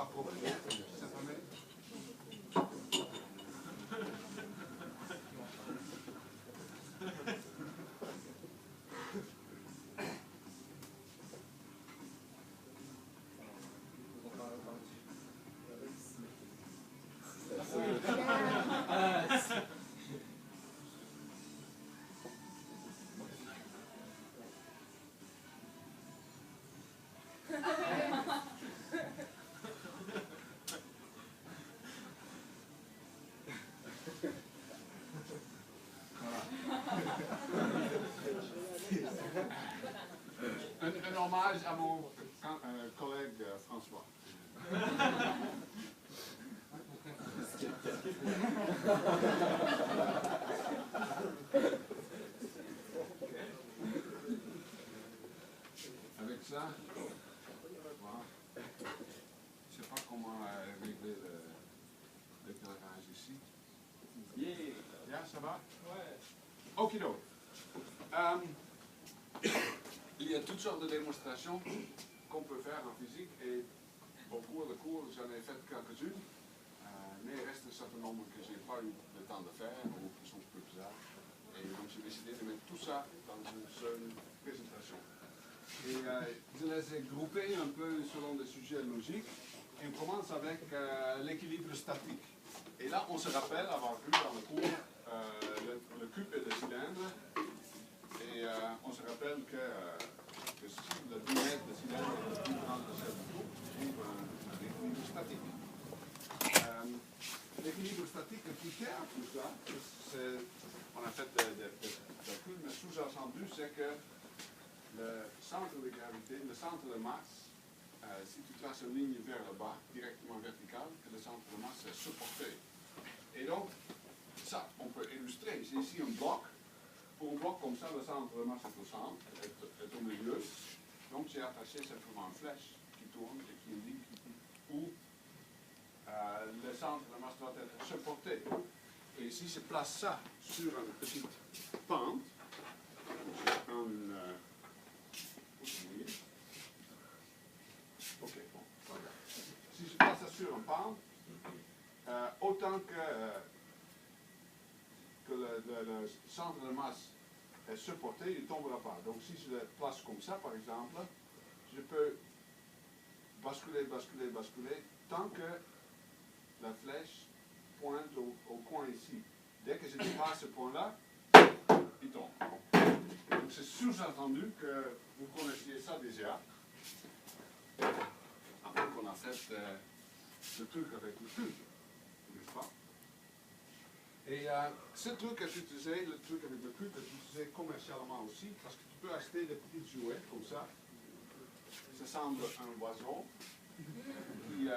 approprié cette année? Un hommage à mon collègue François. Avec ça, voilà. Je ne sais pas comment régler l'éclairage ici. Yeah, ça va? Ouais. Okido. Il y a toutes sortes de démonstrations qu'on peut faire en physique et au cours de cours, j'en ai fait quelques-unes, mais il reste un certain nombre que je n'ai pas eu le temps de faire ou qui sont un peu bizarres. Et donc j'ai décidé de mettre tout ça dans une seule présentation. Et je les ai groupés un peu selon des sujets logiques. Et on commence avec l'équilibre statique. Et là, on se rappelle avoir vu dans le cours le cube et le cylindre. Et on se rappelle que si le diamètre de cylindre est plus grand que celle du cube, on trouve un équilibre statique. L'équilibre statique appliqué à tout ça, on a fait des calculs, mais sous-entendu, c'est que le centre de gravité, le centre de masse, si tu traces une ligne vers le bas, directement verticale, que le centre de masse est supporté. Et donc, ça, on peut illustrer. C'est ici un bloc. Pour un bloc comme ça, le centre de masse est au centre, est au milieu. Donc, j'ai attaché simplement une flèche qui tourne et qui indique où le centre de masse doit être supporté. Et si je place ça sur une petite pente, si je place ça sur une pente, autant que le centre de masse est supporté, il ne tombera pas. Donc si je le place comme ça, par exemple, je peux basculer, basculer, basculer, tant que la flèche pointe au coin ici. Dès que je dépasse ce point-là, il tombe. Donc c'est sous-entendu que vous connaissiez ça déjà, avant qu'on a fait le truc avec le cube, n'est-ce pas? Et ce truc est utilisé, le truc avec le cube est utilisé commercialement aussi, parce que tu peux acheter des petits jouets comme ça. Ça semble un oiseau. Qui,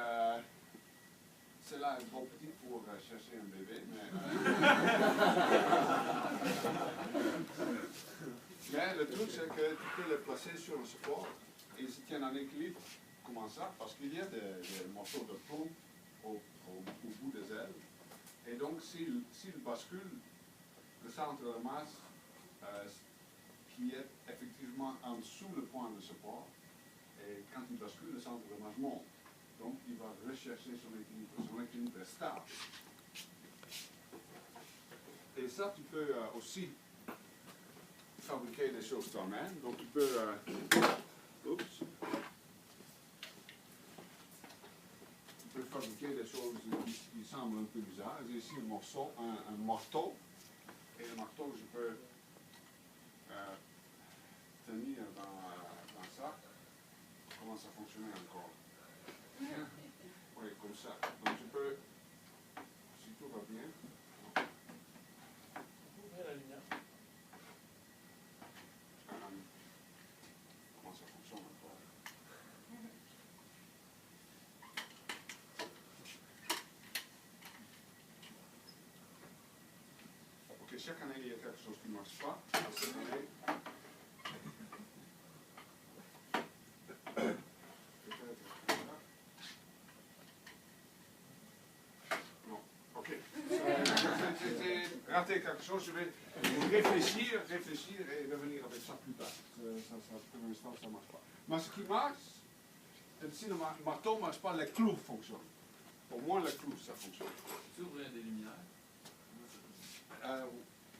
c'est là un bon petit pour chercher un bébé, mais le truc c'est que tu peux le placer sur un support et il se tient en équilibre. Comment ça? Parce qu'il y a des morceaux de plomb au bout des ailes. Et donc, s'il bascule, le centre de masse, qui est effectivement en dessous le point de support, et quand il bascule, le centre de masse monte. Donc, il va rechercher son équilibre. Son équilibre est stable. Et ça, tu peux aussi fabriquer des choses toi-même. Donc, tu peux... fabriquer des choses qui semblent un peu bizarres. J'ai ici un morceau, un marteau. Et le marteau, je peux tenir dans ça. Comment ça fonctionne encore? Oui, comme ça. Donc je peux, si tout va bien. Ouvrez la lumière. Comment ça fonctionne encore? Ok, chaque année il y a quelque chose qui ne marche pas. Cette année, rater quelque chose, je vais réfléchir et revenir avec ça plus tard. Pour l'instant, ça ne marche pas. Mais ce qui marche, ici le marteau ne marche pas, le clou fonctionne. Pour moi, le clou, ça fonctionne. Tu ouvres des lumières.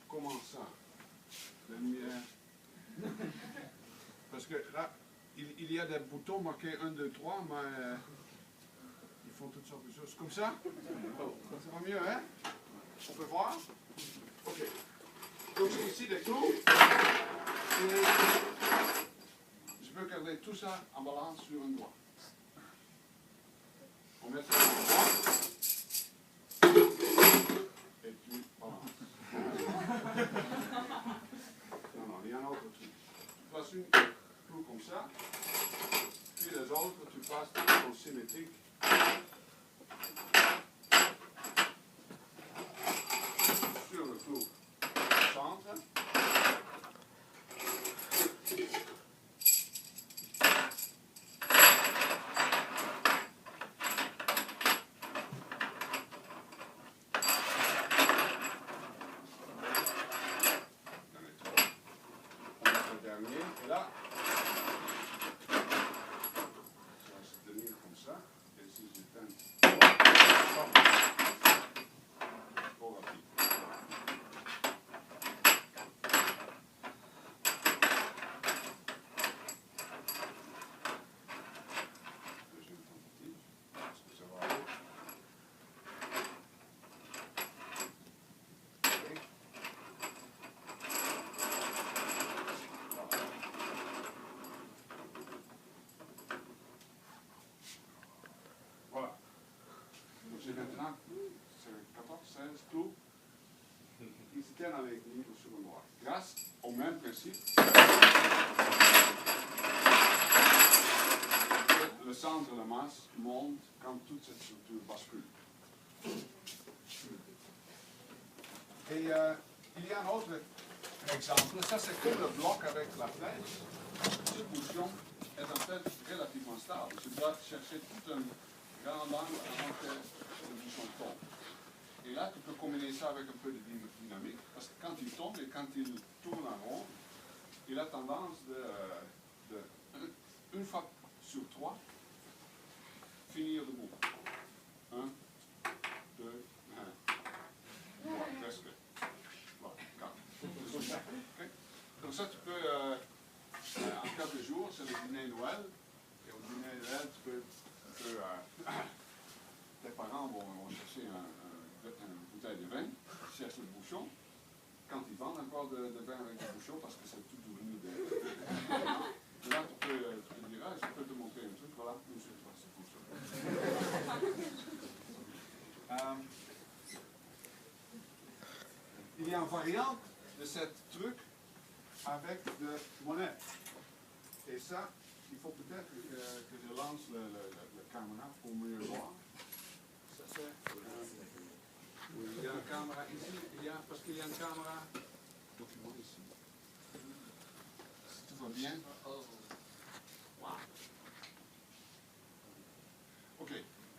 Comment ça? La lumière. Parce que là, il y a des boutons marqués 1, 2, 3, mais ils font toutes sortes de choses. Comme ça? Ça va mieux, hein? On peut voir? Ok. Donc j'ai ici des clous. Et je peux garder tout ça en balance sur un doigt. On met ça sur un doigt. Et puis balance. Non, il y a un autre truc. Tu places une clou comme ça. Puis les autres, tu passes de façon symétrique. Sur le clou centre. Et là, ça va se tenir comme ça. Et si je teins, trop rapide. Deuxième tentative. Est-ce que ça va aller? Voilà. Donc j'ai maintenant 14, 16 clous qui se tiennent avec l'équilibre sur le droit. Grâce au même principe, le centre de la masse monte quand toute cette structure bascule. Et il y a un autre exemple. Ça c'est comme le bloc avec la flèche. Cette bouchon est en fait relativement stable. Je dois chercher tout un grand angle avant que le bouchon tombe. Et là, tu peux combiner ça avec un peu de dynamique, parce que quand il tombe et quand il tourne en rond, il a tendance de une fois sur 3, finir debout. 1, 2, 1. Voilà, presque. Voilà, 4. Okay. Donc ça, tu peux, en quelques jours, c'est le dîner Noël, et au dîner Noël, tu peux tes parents vont chercher une bouteille de vin, ils cherchent le bouchon. Quand ils vendent encore de vin avec le bouchon, parce que c'est tout devenu des... Là, tu peux dire, ah, je peux te montrer un truc, voilà, une seule fois, ça fonctionne. Il y a une variante de ce truc avec de monnaie. Et ça, il faut peut-être que je lance le caméra pour mieux voir. Ça c'est... oui, il y a une caméra ici, parce qu'il y a une caméra document ici. Si tout va bien. Wow. Ok,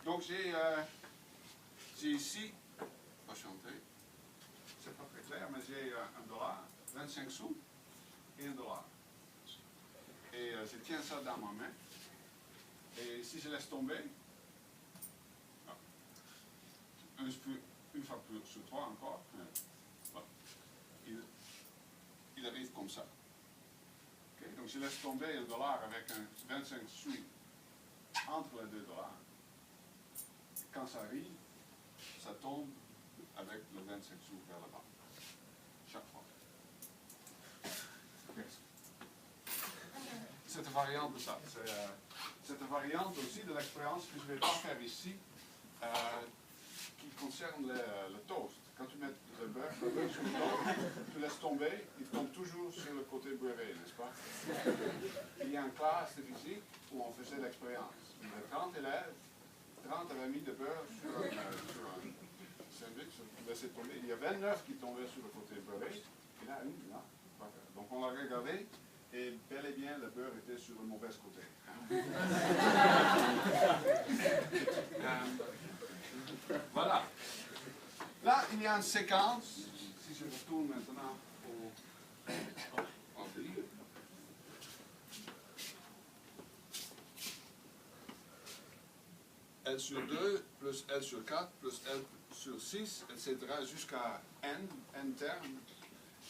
donc j'ai ici, enchanté, c'est pas très clair, mais j'ai $1, 25 sous et $1. Et je tiens ça dans ma main. Et si je laisse tomber, une fois sur 3 encore, voilà, il arrive comme ça. Okay, donc je laisse tomber $1 avec un 25 sous entre les $2. Quand ça arrive, ça tombe avec le 25 sous vers le bas. Chaque fois. Okay. C'est une variante de ça. C'est une variante aussi de l'expérience que je ne vais pas faire ici, qui concerne le toast. Quand tu mets le beurre sur le toast, tu laisses tomber, il tombe toujours sur le côté beurré, n'est-ce pas? Il y a une classe de physique où on faisait l'expérience. Il y avait 30 élèves, 30 avaient mis de beurre sur un sandwich, on laissait tomber. Il y a 29 qui tombaient sur le côté beurré, et là, une, là. Donc on l'a regardé. Et bel et bien, le beurre était sur le mauvais côté. Voilà. Là, il y a une séquence. Si je retourne maintenant au livre. L sur 2 plus L sur 4 plus L sur 6, etc. jusqu'à n, n termes,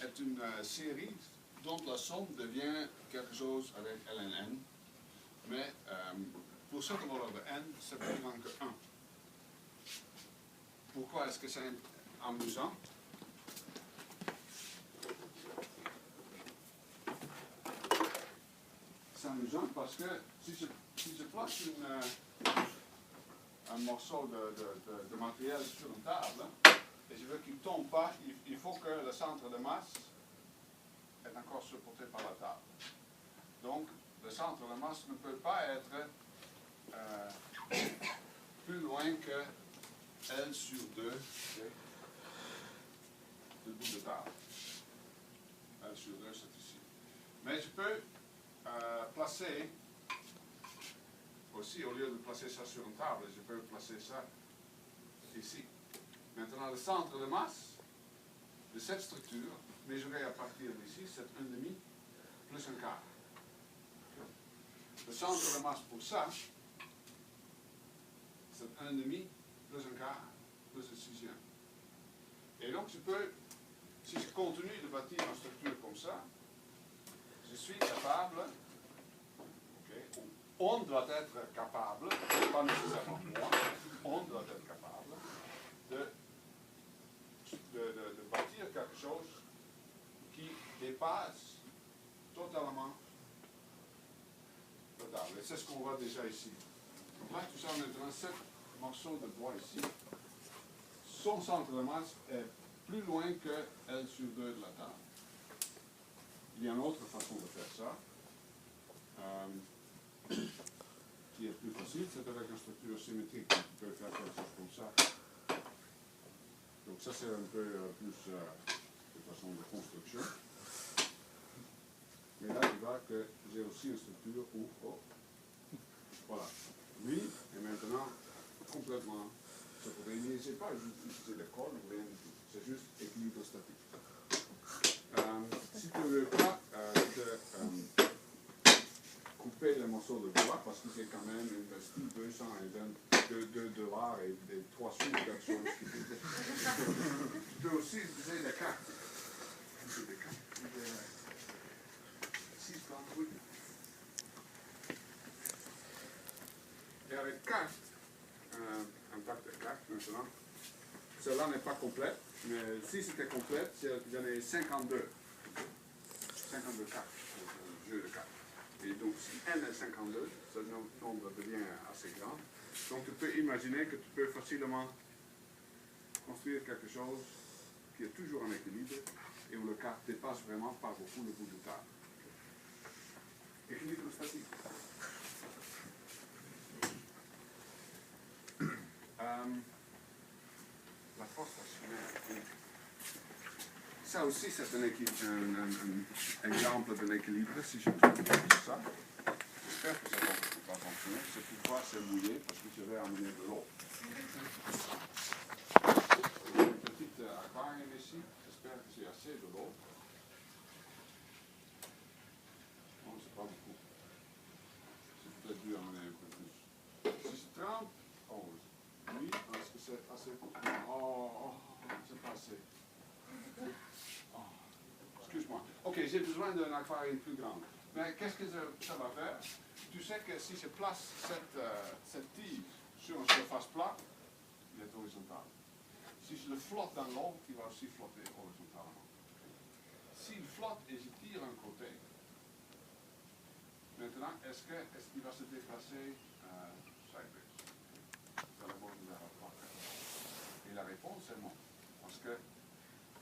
est une série dont la somme devient quelque chose avec ln. Mais pour cette valeur de n, c'est plus grand que 1. Pourquoi est-ce que c'est amusant? C'est amusant parce que si je place un morceau de matériel sur une table et je veux qu'il ne tombe pas, il faut que le centre de masse est encore supporté par la table. Donc, le centre de masse ne peut pas être plus loin que L sur 2 du bout de table. L sur 2, c'est ici. Mais je peux placer, aussi, au lieu de placer ça sur une table, je peux placer ça ici. Maintenant, le centre de masse de cette structure, mesuré à partir d'ici, c'est 1,5 plus un quart. Le centre de masse pour ça, c'est 1,5 plus un quart plus un sixième. Et donc, je peux, si je continue de bâtir une structure comme ça, je suis capable, on doit être capable, pas nécessairement moi, on doit être capable de bâtir quelque chose qui dépasse totalement la table. Et c'est ce qu'on voit déjà ici. Donc là, tout ça maintenant, 7 morceaux de bois ici. Son centre de masse est plus loin que L sur 2 de la table. Il y a une autre façon de faire ça, qui est plus facile, c'est avec une structure symétrique. Tu peux faire quelque chose comme ça. Donc ça c'est un peu plus de façon de construction. Mais là tu vois que j'ai aussi une structure où, voilà, lui est maintenant complètement séparé. Je ne sais pas utiliser le col ou rien du tout, c'est juste équilibre statique. Si tu ne veux pas couper les morceaux de bois, parce que c'est quand même investi $220 et 3 sous quelque chose. Tu peux aussi utiliser des cartes. Des cartes. 6 par 8. Et avec cartes, un pack de cartes maintenant, cela n'est pas complète, mais si c'était complète, j'en ai 52. 52 cartes, un jeu de cartes. Et donc si n est 52, ce nombre devient assez grand. Donc tu peux imaginer que tu peux facilement construire quelque chose qui est toujours en équilibre et où le quart dépasse vraiment par beaucoup le bout de table. Équilibre statique. La force actionnelle. Ça aussi, c'est un exemple d'un équilibre, si je trouve ça. J'espère que ça va fonctionner. C'est pourquoi c'est mouillé, parce que je vais amener de l'eau. Il y a une petite aquarium ici. J'espère que j'ai assez de l'eau. Non, c'est pas beaucoup. C'est peut-être dû amener un peu plus. Si je trempe, oui, est-ce que c'est assez pour c'est pas assez. Excuse-moi. Ok, j'ai besoin d'un aquarium plus grand. Mais qu'est-ce que ça va faire? Tu sais que si je place cette tige sur une surface plate, il est horizontal. Si je le flotte dans l'eau, il va aussi flotter horizontalement. S'il flotte et je tire un côté, maintenant, est-ce qu'il va se déplacer sideways? Et la réponse est non. Parce que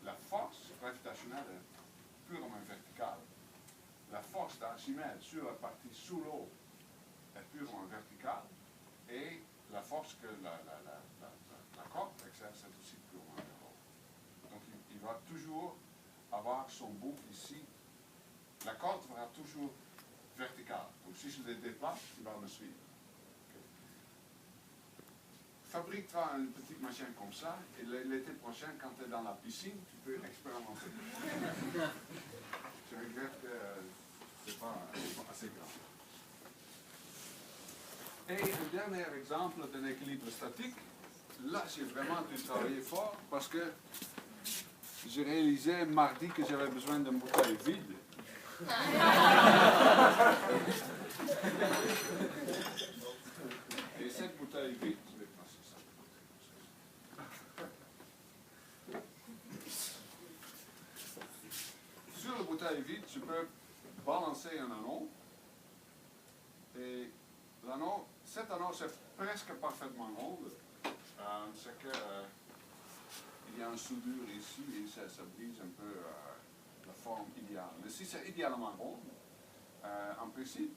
la force gravitationnelle est purement verticale. La force d'Archimède sur la partie sous l'eau est purement verticale. Et la force que la corde exerce est aussi purement verticale. Donc il va toujours avoir son bout ici. La corde sera toujours verticale. Donc si je le déplace, il va me suivre. Fabrique-toi une petite machine comme ça, et l'été prochain, quand tu es dans la piscine, tu peux expérimenter. Je regrette que ce n'est pas assez grand. Et un dernier exemple d'un équilibre statique. Là, j'ai vraiment dû travailler fort parce que j'ai réalisé mardi que j'avais besoin d'une bouteille vide. Et cette bouteille vide, je vais passer ça. Sur la bouteille vide, je peux balancer un anneau. Et l'anneau, cet anneau, c'est presque parfaitement rond. C'est que il y a une soudure ici et ça brise un peu la forme idéale. Mais si c'est idéalement rond, en principe,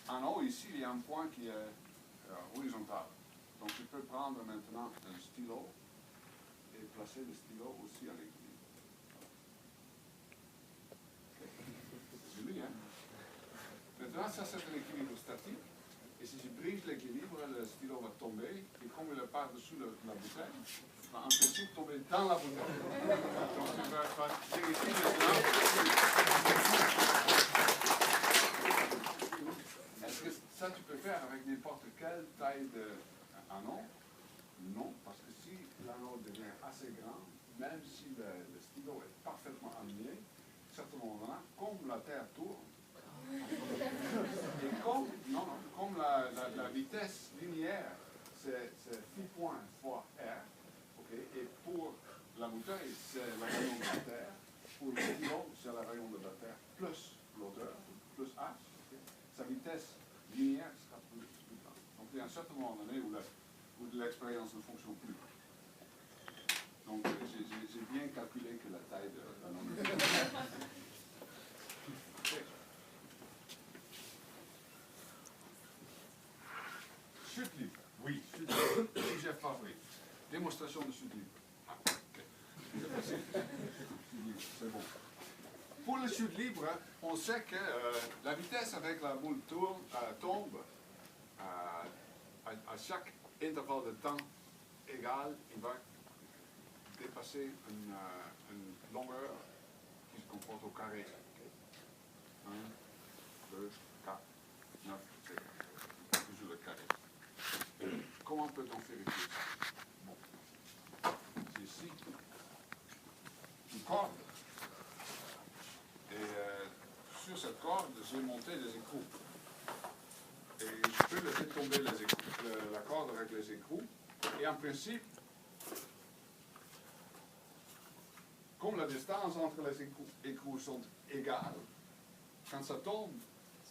en haut ici, il y a un point qui est horizontal. Donc je peux prendre maintenant un stylo et placer le stylo aussi à l'équilibre. Okay. C'est joli, hein? Maintenant, ça c'est un équilibre statique. Et si je brise l'équilibre, le stylo va tomber. Et comme il est par-dessus la bouteille, il va en principe tomber dans la bouteille. Donc tu vas vérifier maintenant. Est-ce que ça tu peux faire avec n'importe quelle taille d'anneau? Non, parce que si l'anneau devient assez grand, même si le stylo est parfaitement aligné, à un certain moment-là, comme la Terre tourne, et comme la vitesse linéaire, c'est phi point fois r, okay, et pour la bouteille, c'est la rayon de la Terre, pour le stylo, c'est la rayon de la Terre plus l'auteur, plus h, okay. Sa vitesse linéaire sera plus grande. Donc il y a un certain moment donné où l'expérience ne fonctionne plus. Donc j'ai bien calculé que la taille de l'anneau. Chute libre, oui, chute libre, sujet favori. Démonstration de chute libre. Ah, ok. C'est facile. C'est bon. Pour la chute libre, on sait que la vitesse avec la boule tombe à chaque intervalle de temps égal, il va dépasser une longueur qui se comporte au carré. 1, 2, 4, 9, etc. Toujours le carré. Comment peut-on vérifier ça? Bon. C'est ici une corde. Et sur cette corde, j'ai monté des écrous. Et je peux laisser tomber la corde avec les écrous. Et en principe, comme la distance entre les écrous sont égales, quand ça tombe,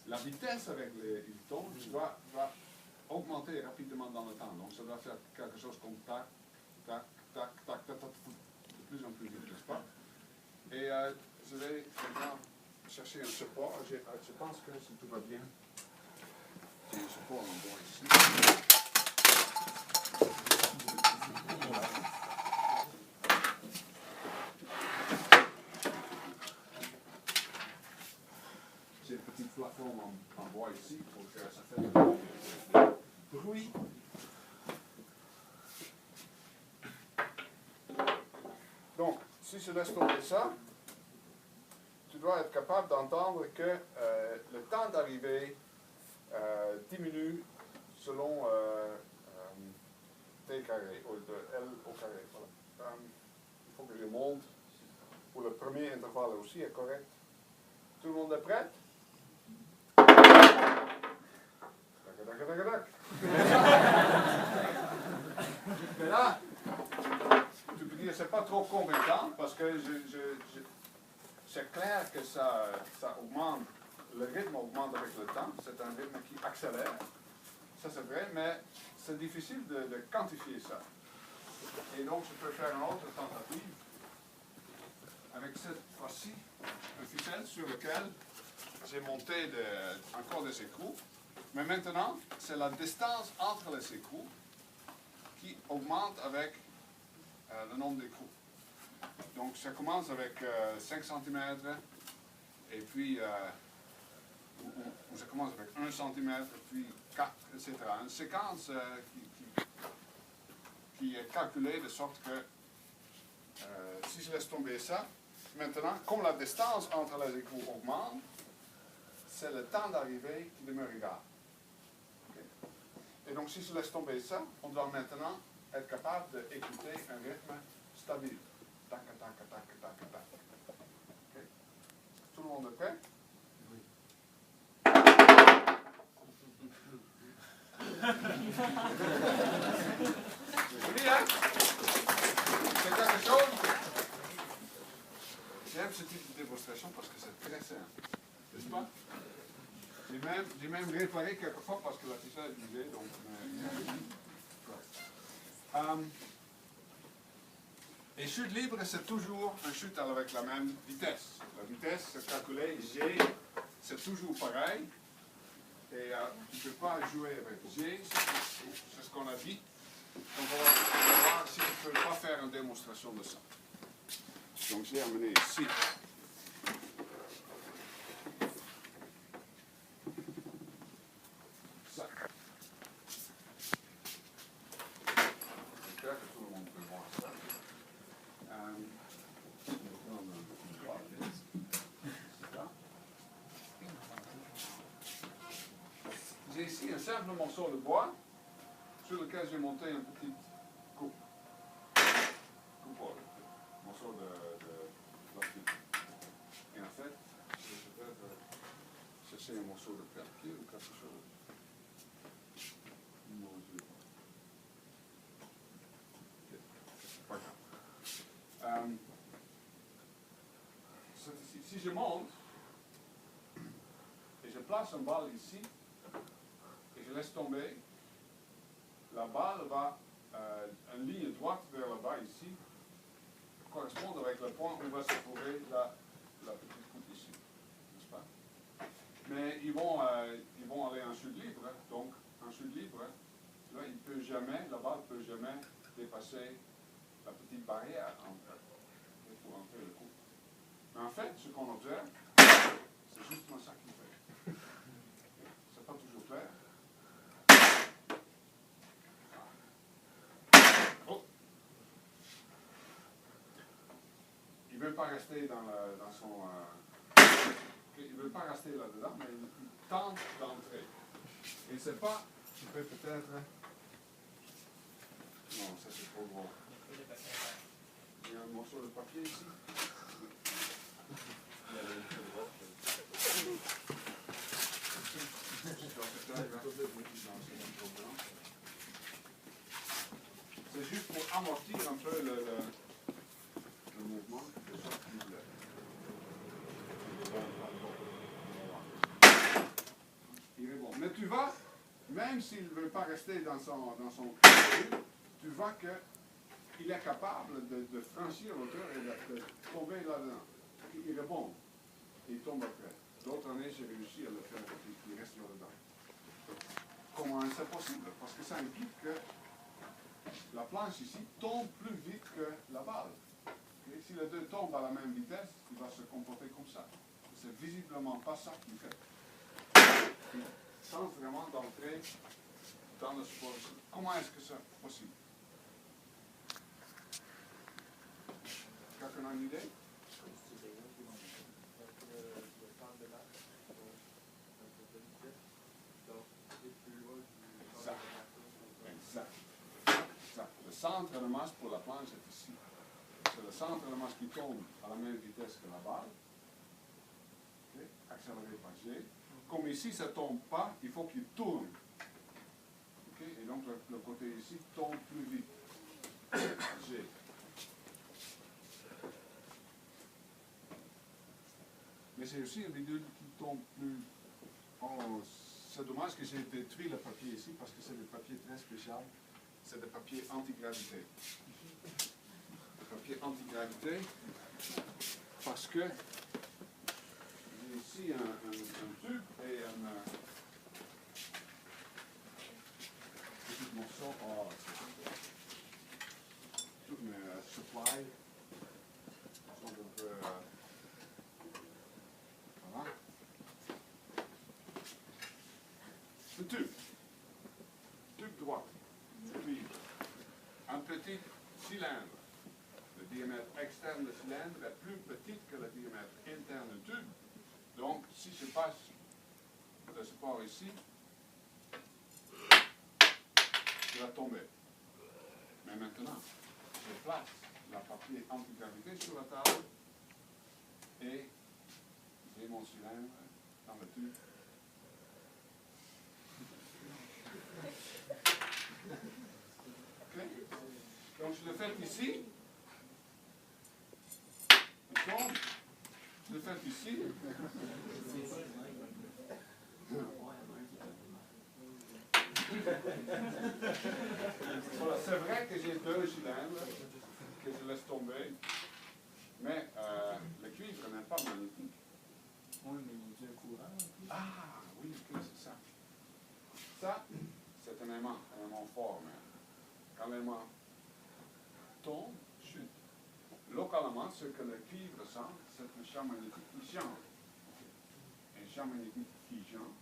la vitesse avec les tombe va augmenter rapidement dans le temps. Donc ça va faire quelque chose comme tac, tac, tac, tac, tac, tac, de plus en plus vite, n'est-ce pas? Et je vais maintenant chercher un support. Je pense que si tout va bien, j'ai un support en bois ici. J'ai une petite plateforme en bois ici pour que ça fasse du bruit. Donc, si je laisse tomber ça, tu dois être capable d'entendre que le temps d'arrivée diminue selon t carré, ou de L au carré. Voilà. Il faut que je monte pour le premier intervalle aussi est correct. Tout le monde est prêt? Mais là, tu peux dire c'est pas trop convaincant parce que c'est clair que ça augmente, le rythme augmente avec le temps, c'est un rythme qui accélère, ça c'est vrai, mais c'est difficile de quantifier ça. Et donc je peux faire une autre tentative avec cette fois-ci un ficelle sur lequel j'ai monté encore des écrous. Mais maintenant, c'est la distance entre les écrous qui augmente avec le nombre d'écrous. Donc ça commence avec 5 cm et puis ça commence avec 1 cm, puis 4, etc. Une séquence qui est calculée de sorte que si je laisse tomber ça, maintenant, comme la distance entre les écrous augmente, c'est le temps d'arrivée qui demeure égal. Okay. Et donc si je laisse tomber ça, on doit maintenant être capable d'écouter un rythme stable. Tac, tac, tac, tac, tac, tac. Okay. Tout le monde est prêt? Oui. Oui, hein? C'est quelque chose? J'aime ce type de démonstration parce que c'est très simple. N'est-ce pas? J'ai même réparé quelquefois parce que la t-shirt est usée, donc... et chute libre, c'est toujours un chute avec la même vitesse. La vitesse, c'est calculé, G, c'est toujours pareil. Et tu ne peux pas jouer avec G, c'est ce qu'on a dit. Donc on va voir si tu ne peux pas faire une démonstration de ça. Donc je l'ai amené ici. Ça. J'espère que tout le monde peut voir ça. J'ai ici un simple morceau de bois sur lequel j'ai monté un petit coupole, morceau de plastique. Et en fait, je vais peut-être chercher un morceau de papier ou quelque chose. Non, je ne sais pas. Pas grave. Si je monte et je place une balle ici et je laisse tomber, la balle va une ligne droite vers le bas ici correspondre avec le point où va se trouver la petite coupe ici, n'est-ce pas? Mais ils vont aller en chute libre, donc en chute libre, là, la balle ne peut jamais dépasser la petite barrière pour entrer le coup. Mais en fait, ce qu'on observe, c'est justement ça qu'il fait. C'est pas toujours clair. Oh. Il ne veut pas rester dans son... il ne veut pas rester là-dedans, mais il tente d'entrer. Et il sait pas, tu peux peut-être... Non, ça c'est trop gros. Il y a un morceau de papier ici. C'est juste pour amortir un peu le mouvement. Il est bon. Mais tu vois, même s'il ne veut pas rester dans son tu vois qu'il est capable de franchir l'auteur et de tomber là-dedans. Il rebondit. Il tombe après. D'autres années, j'ai réussi à le faire qu'il reste là-dedans. Comment c'est possible? Parce que ça implique que la planche ici tombe plus vite que la balle. Et si les deux tombent à la même vitesse, il va se comporter comme ça. C'est visiblement pas ça qu'il fait. Il tente vraiment d'entrer dans le sport. Comment est-ce que c'est possible? Quelqu'un a une idée? Exact. Le centre de masse pour la planche est ici. C'est le centre de masse qui tombe à la même vitesse que la balle. Okay. Accéléré par G. Comme ici ça ne tombe pas, il faut qu'il tourne. Okay. Et donc le côté ici tombe plus vite. G. Mais c'est aussi un bidule qui tombe plus... Oh, c'est dommage que j'ai détruit le papier ici parce que c'est des papiers très spécial. C'est des papiers anti-gravité. Des papiers anti-gravité parce que j'ai ici un tube et un petit morceau. Oh, toutes mes supplies sont un peu... voilà. Un tube droit, puis un petit cylindre. Le diamètre externe du cylindre est plus petit que le diamètre interne du tube. Donc, si je passe le support ici, il va tomber. Mais maintenant, je place la papier anti-gravité sur la table et j'ai mon cylindre dans le tube. Okay. Donc je le fais ici. Il tombe. Je le fais ici. Voilà, c'est vrai que j'ai deux cylindres que je laisse tomber, mais le cuivre n'est pas magnétique. Oui, mais il y a un courant. Ah, oui, c'est ça. Ça, c'est un aimant fort, mais quand l'aimant tombe, chute. Localement, ce que le cuivre sent, c'est un champ magnétique qui change. Un champ magnétique qui change,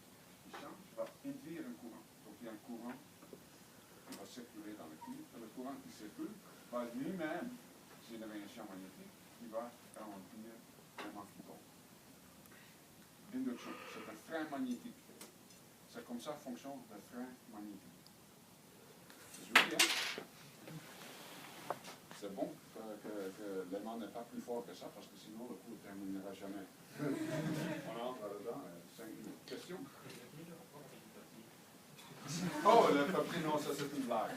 va induire un courant. Donc il y a un courant qui va circuler dans le cuivre. Et le courant qui circule va lui-même générer un champ magnétique qui va ralentir l'aimant qui tombe. Induction, c'est un frein magnétique. C'est comme ça fonctionne le frein magnétique. C'est joli, hein? C'est bon que l'aimant n'est pas plus fort que ça, parce que sinon le cours ne terminera jamais. On entre là-dedans. 5 questions? Oh, le papier, non, ça c'est une blague.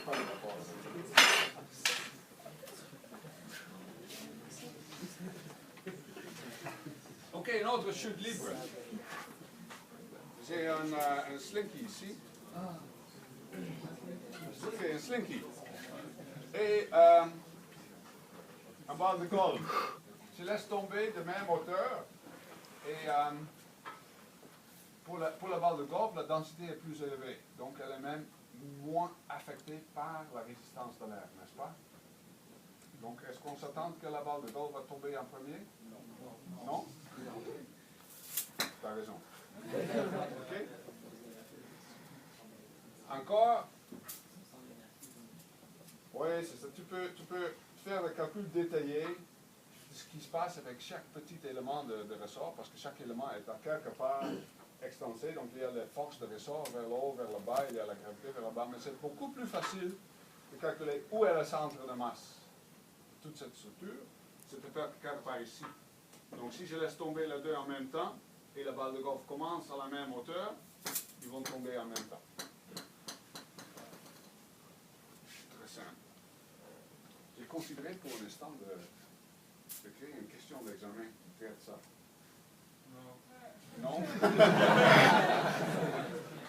Pas de rapport. Ok, une autre chute libre. J'ai un slinky ici. Ok, un slinky. Et un balle de golf. Je laisse tomber de même hauteur. Et pour la balle de golf, la densité est plus élevée. Donc elle est même moins affectée par la résistance de l'air, n'est-ce pas? Donc est-ce qu'on s'attend que la balle de golf va tomber en premier? Non? T'as raison. Ok? Encore? Oui, c'est ça. Tu peux faire le calcul détaillé de ce qui se passe avec chaque petit élément de ressort, parce que chaque élément est à quelque part extensé, donc il y a les forces de ressort vers le haut, vers le bas, il y a la gravité vers le bas, mais c'est beaucoup plus facile de calculer où est le centre de masse de toute cette structure, c'est de faire quelque part ici. Donc si je laisse tomber les deux en même temps, et la balle de golf commence à la même hauteur, ils vont tomber en même temps. Très simple. J'ai considéré pour l'instant de créer une question d'examen qui traite ça. Non?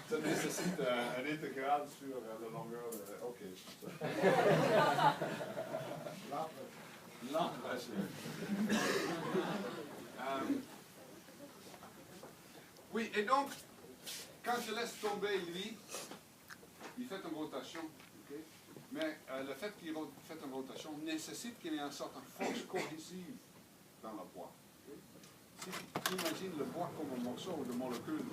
Ça nécessite un intégral sur la longueur de... Ok. L'encre, oui, et donc, quand je laisse tomber lui, il fait une rotation, okay? Mais le fait qu'il fait une rotation nécessite qu'il y ait une sorte de force cohésive dans le poids. Okay? Si tu imagines le poids comme un morceau de molécules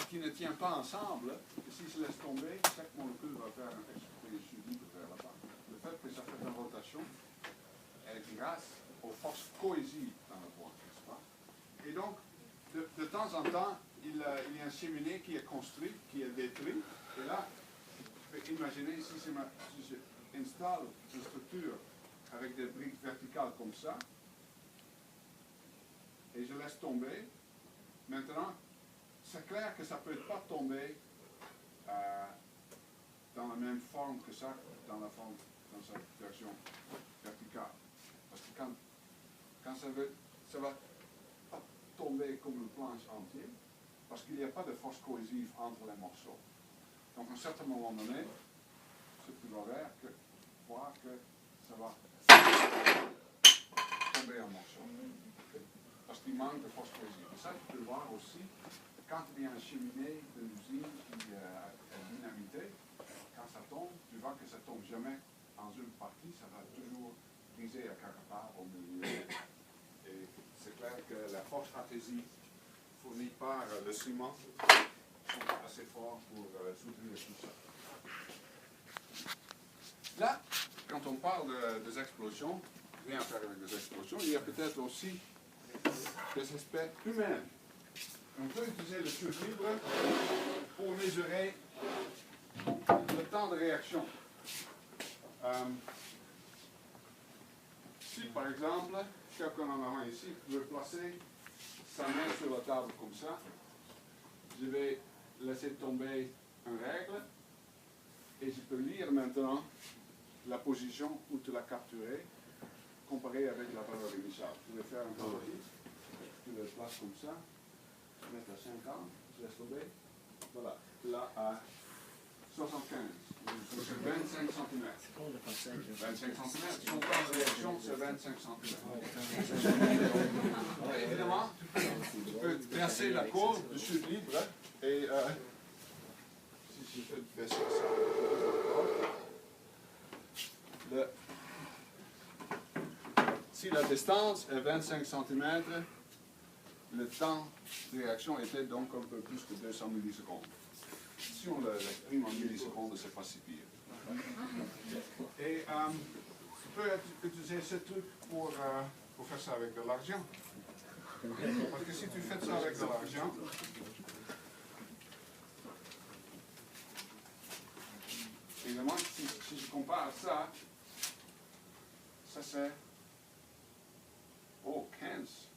qui ne tient pas ensemble, et si je laisse tomber, chaque molécule va faire un expression libre vers la bas. Le fait que ça fait une rotation est grâce aux forces cohésives dans le poids, n'est-ce pas? Et donc, de temps en temps, il y a un cheminée qui est construit, qui est détruit, et là, vous pouvez imaginer si je installe une structure avec des briques verticales comme ça, et je laisse tomber, maintenant, c'est clair que ça ne peut pas tomber dans la même forme que ça, dans sa version verticale. Parce que quand ça va pas tomber comme une planche entière, parce qu'il n'y a pas de force cohésive entre les morceaux. Donc à un certain moment donné, tu vas voir que ça va tomber en morceaux. Parce qu'il manque de force cohésive. Et ça, tu peux le voir aussi quand il y a une cheminée de l'usine qui est dynamitée. Quand ça tombe, tu vois que ça ne tombe jamais en une partie, ça va toujours briser à quelque part au milieu. Et c'est clair que la force adhésive fournie par le ciment sont assez forts pour soutenir tout ça. Là, quand on parle des explosions, rien à faire avec des explosions, il y a peut-être aussi des aspects humains On peut utiliser le chute libre pour mesurer le temps de réaction. Si par exemple, quelqu'un en avant ici veut placer sa main sur la table comme ça, je vais laisser tomber une règle et je peux lire maintenant la position où tu l'as capturé comparé avec la valeur initiale. Je vais faire un théorie, je le place comme ça, je vais mettre à 50, je laisse tomber, voilà, là à 75, donc c'est 25 cm. 25 cm, son temps de réaction c'est 25 cm. Évidemment, tu peux placer la courbe de chute libre et si je fais baisser ça, si la distance est 25 cm, le temps de réaction était donc un peu plus que 200 millisecondes. Si on l'exprime en millisecondes, c'est pas si pire. Et tu peux utiliser ce truc pour faire ça avec de l'argent. Parce que si tu fais ça avec de l'argent, évidemment, si je compare ça, ça c'est 15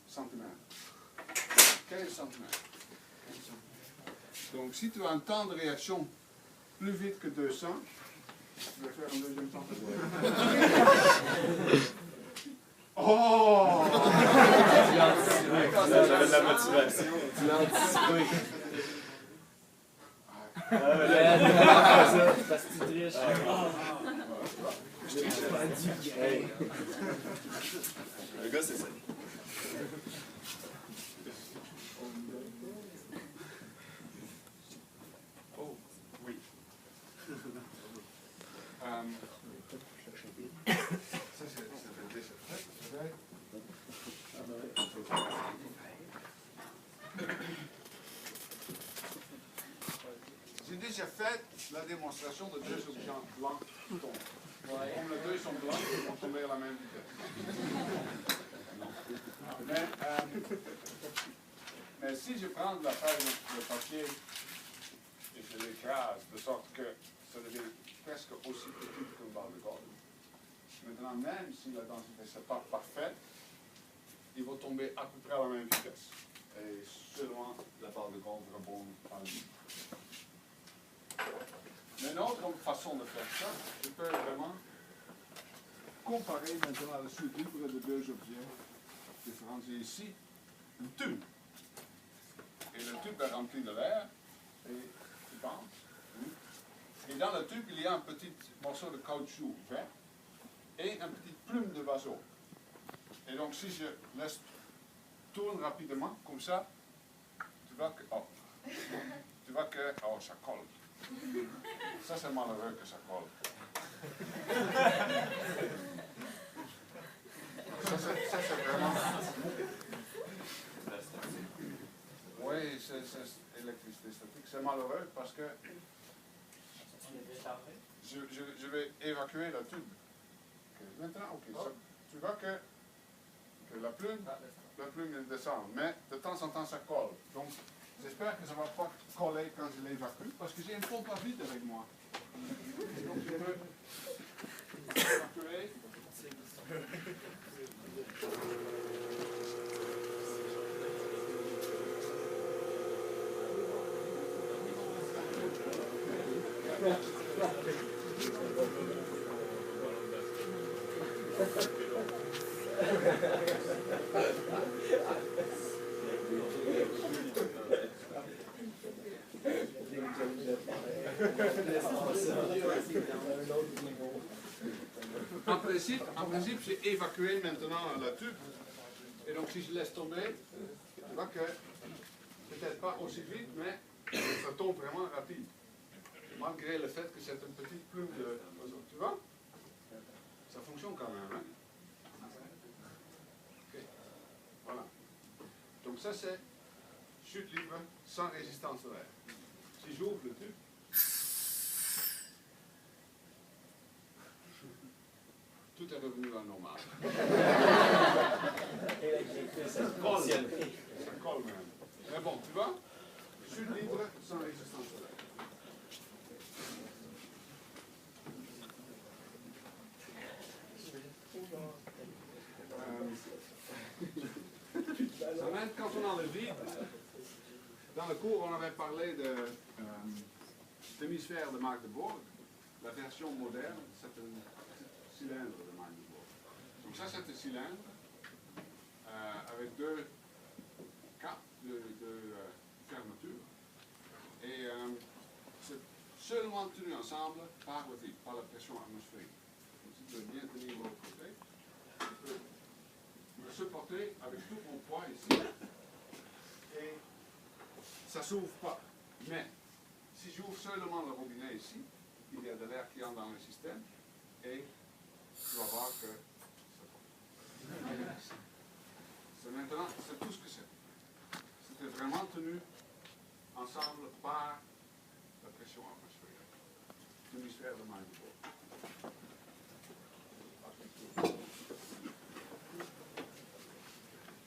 cm. 15 cm. Donc si tu as un temps de réaction plus vite que 200, je vais faire un deuxième temps de réaction. Oh! J'avais de la motivation. Tu l'as anticipé. Parce que tu triches. Le gars, c'est ça. Oh, oui. Ça, c'est déjà fait. J'ai déjà fait la démonstration de deux objets blancs qui tombent. Comme les deux sont blancs, ils vont tomber à la même vitesse. Mais si je prends la feuille de papier et je l'écrase de sorte que ça devient presque aussi petit qu'une balle de golf, maintenant même si la densité n'est pas parfaite, il va tomber à peu près à la même vitesse. Et seulement la balle de golf rebondit par lui. Mais une autre façon de faire ça, je peux vraiment comparer maintenant la chute libre de deux objets différents. J'ai ici une tube. Et le tube est rempli de l'air. Et tu penses. Et dans le tube, il y a un petit morceau de caoutchouc vert et une petite plume de vaseau. Et donc si je laisse tourner rapidement, comme ça, tu vois que, ça colle. Ça c'est malheureux que ça colle. Ça c'est vraiment... Oui, c'est électricité statique. C'est malheureux parce que je vais évacuer la tube. Okay. Maintenant, ok. Tu vois que la plume elle descend, mais de temps en temps ça colle. Donc j'espère que ça ne va pas coller quand je l'évacue, parce que j'ai une pompe à vide avec moi. Donc je peux évacuer. En principe, j'ai évacué maintenant la tube. Et donc, si je laisse tomber, tu vois que peut-être pas aussi vite, mais ça tombe vraiment rapide. Malgré le fait que c'est une petite plume de... Tu vois? Ça fonctionne quand même, hein? Okay. Voilà. Donc ça, c'est chute libre sans résistance de l'air. Si j'ouvre le tube, tout est revenu à normal. Ça colle. colle même. Mais bon, tu vois, chute libre sans résistance solaire. Ça mène quand on a le vide. Dans le cours, on avait parlé de l'hémisphère de Magdeburg. La version moderne, c'est un cylindre de Magdeburg. Donc ça, c'est un cylindre avec deux capes de fermeture. Et c'est seulement tenu ensemble par le vide, par la pression atmosphérique. Donc si tu veux bien tenir de l'autre côté, tu peux me supporter avec tout mon poids ici. Et ça ne s'ouvre pas. Mais si j'ouvre seulement le robinet ici, il y a de l'air qui entre dans le système et tu vas voir que c'est maintenant, c'est tout ce que c'est. C'était vraiment tenu ensemble par la pression atmosphérique. L'hémisphère de Magdeburg.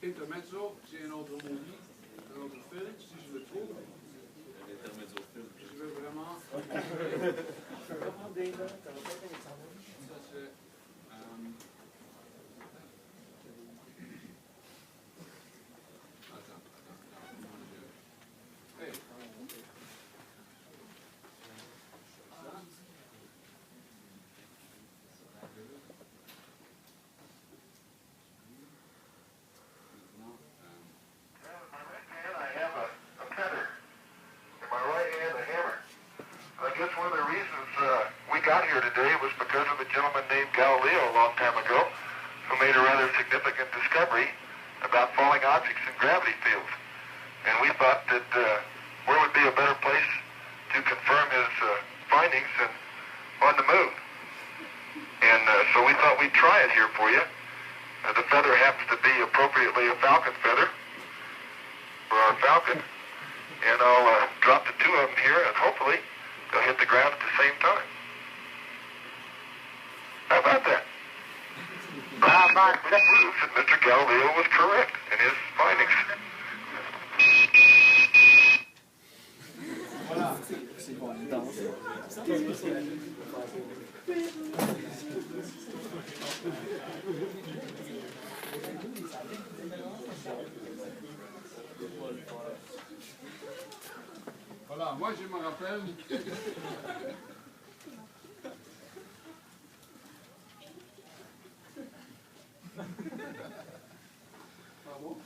Intermezzo, j'ai un autre movie, un autre film, si je le trouve. Je veux vraiment. Ça c'est. Hey. One of the reasons we got here today was because of a gentleman named Galileo a long time ago who made a rather significant discovery about falling objects in gravity fields. And we thought that where would be a better place to confirm his findings than on the moon. And so we thought we'd try it here for you. The feather happens to be appropriately a falcon feather for our falcon. And I'll drop the two of them here and hopefully they'll hit the ground at the same time. How about that? That proves that Mr. Galileo was correct in his findings. Voilà, c'est bon, on danse. Voilà, moi je me rappelle. Pardon?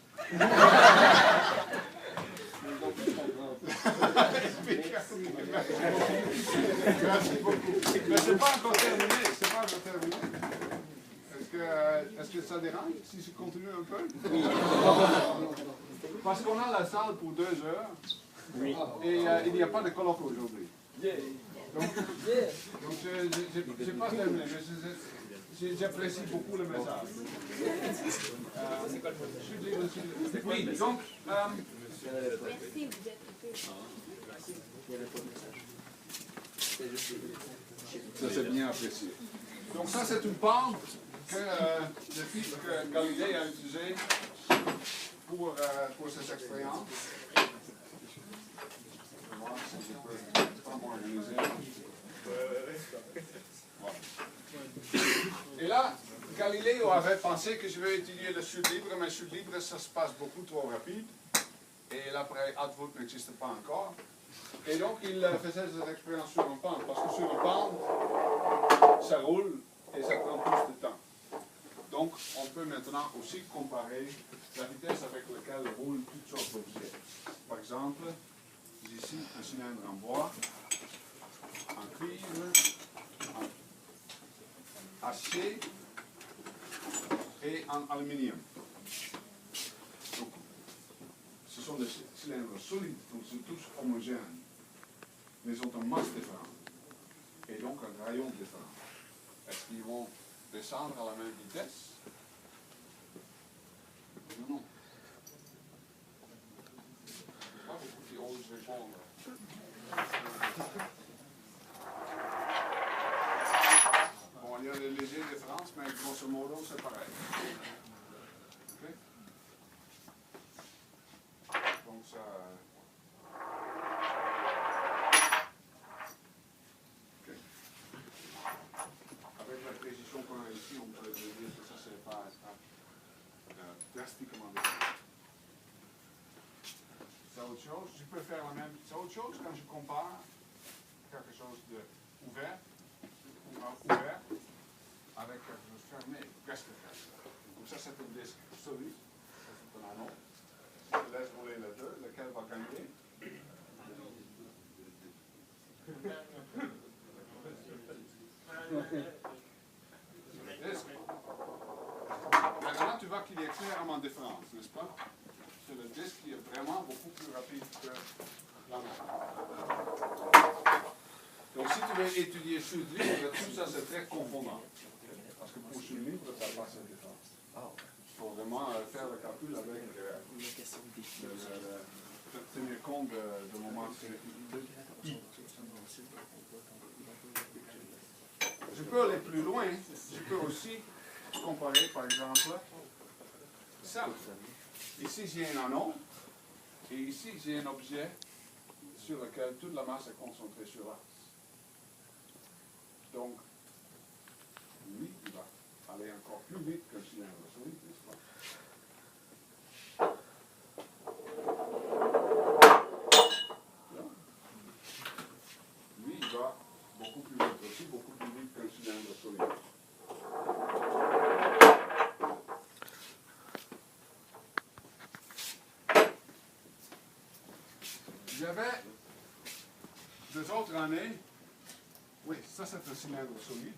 Merci beaucoup. Mais c'est pas encore terminé, c'est pas encore terminé. Est-ce que ça dérange si je continue un peu? Parce qu'on a la salle pour 2 heures. Oui. Et il n'y a pas de colloque aujourd'hui. Donc je pas terminé, mais j'apprécie beaucoup le message. Oui, donc. Merci, vous êtes coupé. Ça c'est bien apprécié. Donc ça c'est une pente que le fils que Galilée a utilisé pour ses expériences. Je vais voir si je peux pas m'organiser. Voilà. Et là, Galiléo avait pensé que je vais étudier le chute libre, mais chute libre ça se passe beaucoup trop rapide. Et l'appareil Atwood n'existe pas encore. Et donc il faisait des expériences sur un pente, parce que sur un pente, ça roule et ça prend plus de temps. Donc on peut maintenant aussi comparer la vitesse avec laquelle roulent toutes sortes d'objets. Par exemple, ici un cylindre en bois, en cuivre, en acier et en aluminium. Donc, ce sont des cylindres solides, donc sont tous homogènes, mais ils ont une masse différente et donc un rayon différent. Est-ce qu'ils vont descendre à la même vitesse? Non. Je ne sais pas beaucoup qui osent répondre. Bon, il y a des légères différences, mais grosso modo, c'est pareil. Okay? drastiquement différent. C'est autre chose. Je peux faire la même. C'est autre chose quand je compare quelque chose de ouvert avec quelque chose fermé, presque fermé. Donc ça c'est un disque solide, ça c'est un anneau. Si je laisse rouler les deux, lequel va gagner? Le disque. Maintenant tu vois qu'il y a clairement différence, n'est-ce pas? C'est le disque qui est vraiment beaucoup plus rapide que l'anneau. Donc si tu veux étudier chute libre, tout ça c'est très confondant. Parce que pour chute libre, ça n'a pas cette différence. Il faut vraiment faire le calcul avec tenir compte de moments. Je peux aller plus loin, je peux aussi comparer par exemple ça. Ici j'ai un anneau et ici j'ai un objet sur lequel toute la masse est concentrée sur l'axe. Donc, lui, il va aller encore plus vite que le cylindre solide, n'est-ce pas? Lui, il va beaucoup plus vite aussi, beaucoup plus vite que le cylindre solide. J'avais 2 autres années. Oui, ça c'est un cylindre solide.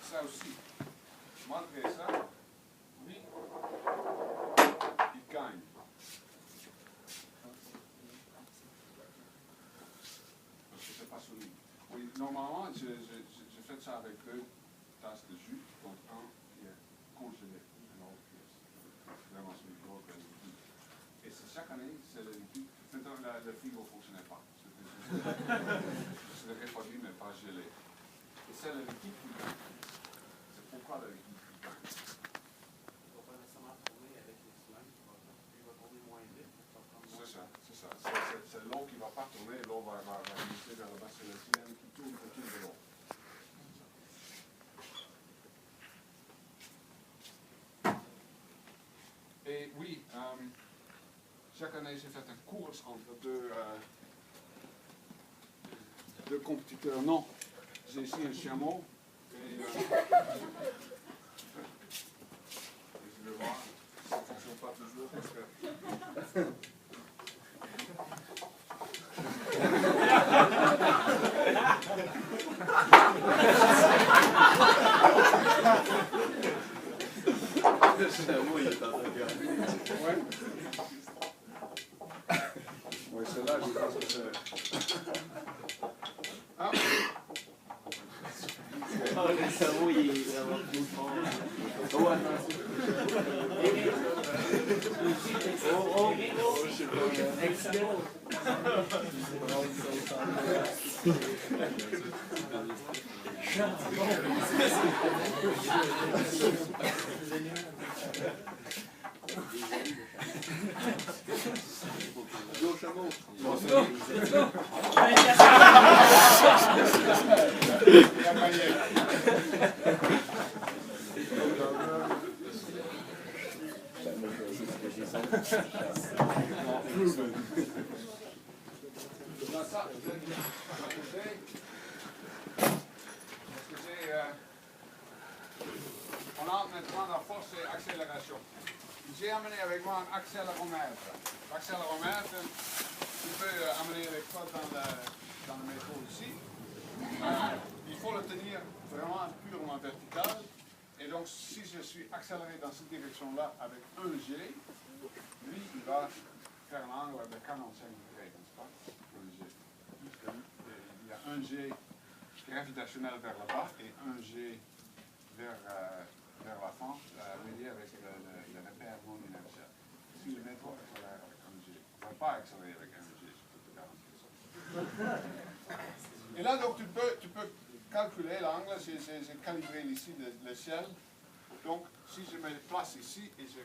Ça aussi. Malgré ça, lui, il gagne. Parce que c'est pas solide. Oui, normalement, je fais ça avec 2 tasses de jus, donc un qui est congelé, et l'autre qui est vraiment solide, l'autre est liquide. Et chaque année, c'est le liquide. Maintenant, le frigo ne fonctionnait pas. C'est refroidi mais pas gelé. Et c'est le liquide qui gagne. C'est pourquoi le liquide qui gagne. Il ne va pas nécessairement tourner avec les cylindres, il va tourner moins vite. C'est ça, c'est ça. C'est l'eau qui ne va pas tourner, l'eau va glisser vers le bas, c'est le cylindre qui tourne autour de l'eau. Et oui, chaque année j'ai fait une course entre deux compétiteurs. Non, j'ai ici un chameau. Et je vais voir, ça ne fonctionne pas toujours parce que... Le chameau, il est en train de regarder. Ouais. Oui, celle-là, je pense que c'est... Ah. Oh, le cerveau, il est vraiment plus fort. Oh, attention. Oh, je sais pas. Excellent. Go, chameau. Bon, c'est on entre maintenant dans force et accélération. J'ai amené avec moi un accéléromètre. L'accéléromètre, tu peux amener avec toi dans le métro ici. Il faut le tenir vraiment purement vertical. Et donc, si je suis accéléré dans cette direction-là avec 1G, lui, il va faire un angle de 45 degrés, n'est-ce pas? 1G. Il y a 1G gravitationnel vers le bas et 1G vers l'avant, relié avec le repère non inertiel. Si le métro accélère avec 1G, il ne va pas accélérer avec 1G, je peux te garantir ça. Et là, donc, tu peux calculer l'angle, j'ai calibré ici le ciel. Donc, si je me place ici et je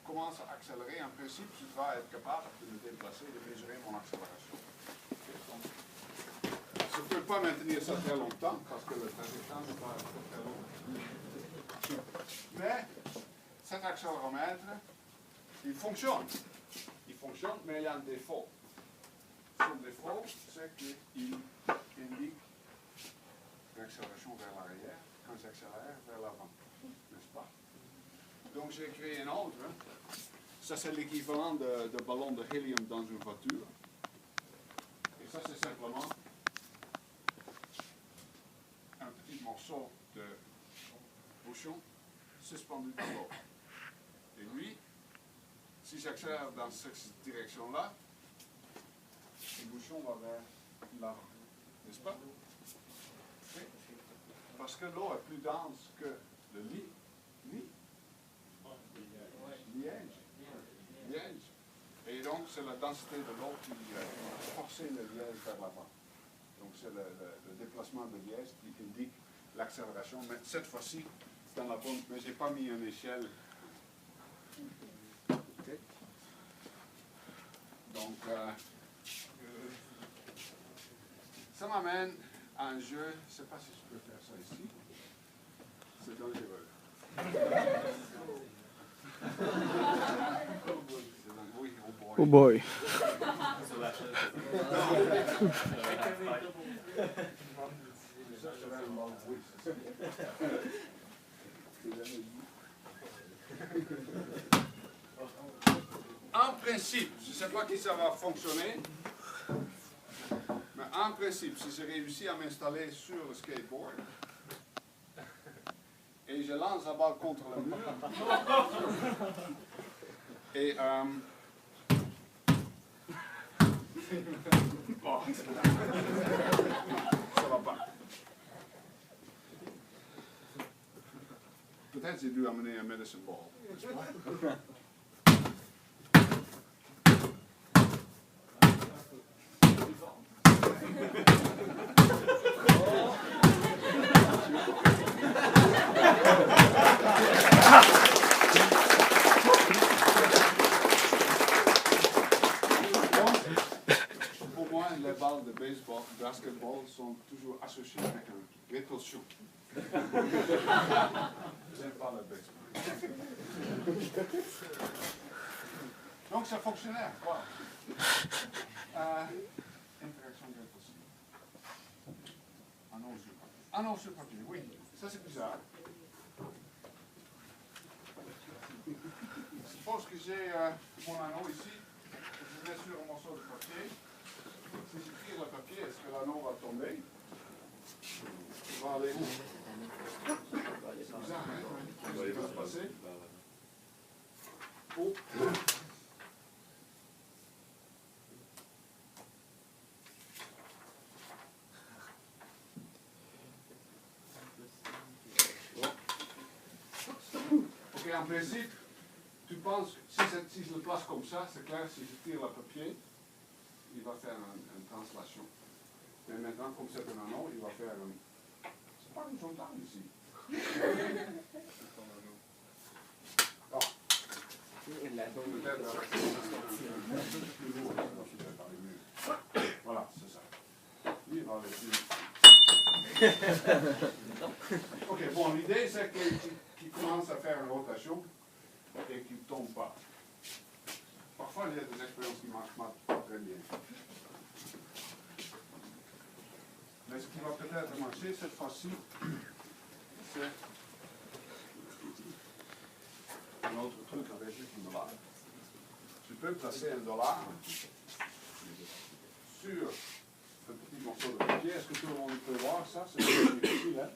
commence à accélérer, en principe, je dois être capable de me déplacer et de mesurer mon accélération. Donc, je ne peux pas maintenir ça très longtemps parce que le trajectoire n'est pas très long. Mais cet accéléromètre, il fonctionne. Il fonctionne, mais il y a un défaut. Son défaut, c'est qu'il indique l'accélération vers l'arrière quand j'accélère vers l'avant. N'est-ce pas? Donc j'ai créé un autre. Ça c'est l'équivalent de ballon de hélium dans une voiture. Et ça c'est simplement un petit morceau de bouchon suspendu dans l'eau. Et lui, si j'accélère dans cette direction-là, le bouchon va vers l'avant. N'est-ce pas? Okay. Parce que l'eau est plus dense que le liège. Et donc c'est la densité de l'eau qui va forcer le liège vers l'avant. Donc c'est le déplacement de liège qui indique l'accélération, mais cette fois-ci dans la bonne, mais j'ai pas mis une échelle. Okay. Donc ça m'amène à un jeu, je ne sais pas si je peux faire ça ici, c'est dangereux. Oui, Oh boy. En principe, je ne sais pas qui ça va fonctionner, mais en principe, si j'ai réussi à m'installer sur le skateboard et je lance la balle contre le mur et bon, ça va pas. Peut-être j'ai dû amener un medicine ball. Pour moi, les balles de baseball, de basketball sont toujours associées avec une répulsion. J'aime pas le baseball. Donc ça fonctionnait, quoi. Interaction répulsive. Annonce sur papier, oui. Ça c'est bizarre. Je suppose que j'ai mon anneau ici. Je mets sur un morceau de papier. Si je tire le papier, est-ce que l'anneau va tomber? Il va aller où? C'est bizarre, hein? Qu'est-ce qui va se passer? Oh. Ok, en principe, tu penses que si je le place comme ça, c'est clair, si je tire le papier, il va faire une translation. Mais maintenant, comme c'est un anneau, il va faire un... C'est pas une journal ici. Oh. Voilà, c'est ça. Lui, il va aller plus. Ok, bon, l'idée c'est qu'il commence à faire une rotation et qu'il ne tombe pas. Parfois, il y a des expériences qui ne marchent pas très bien. Mais ce qui va peut-être marcher cette fois-ci, c'est un autre truc avec $1. Je peux placer $1 sur un petit morceau de papier. Est-ce que tout le monde peut voir ça? C'est difficile, hein?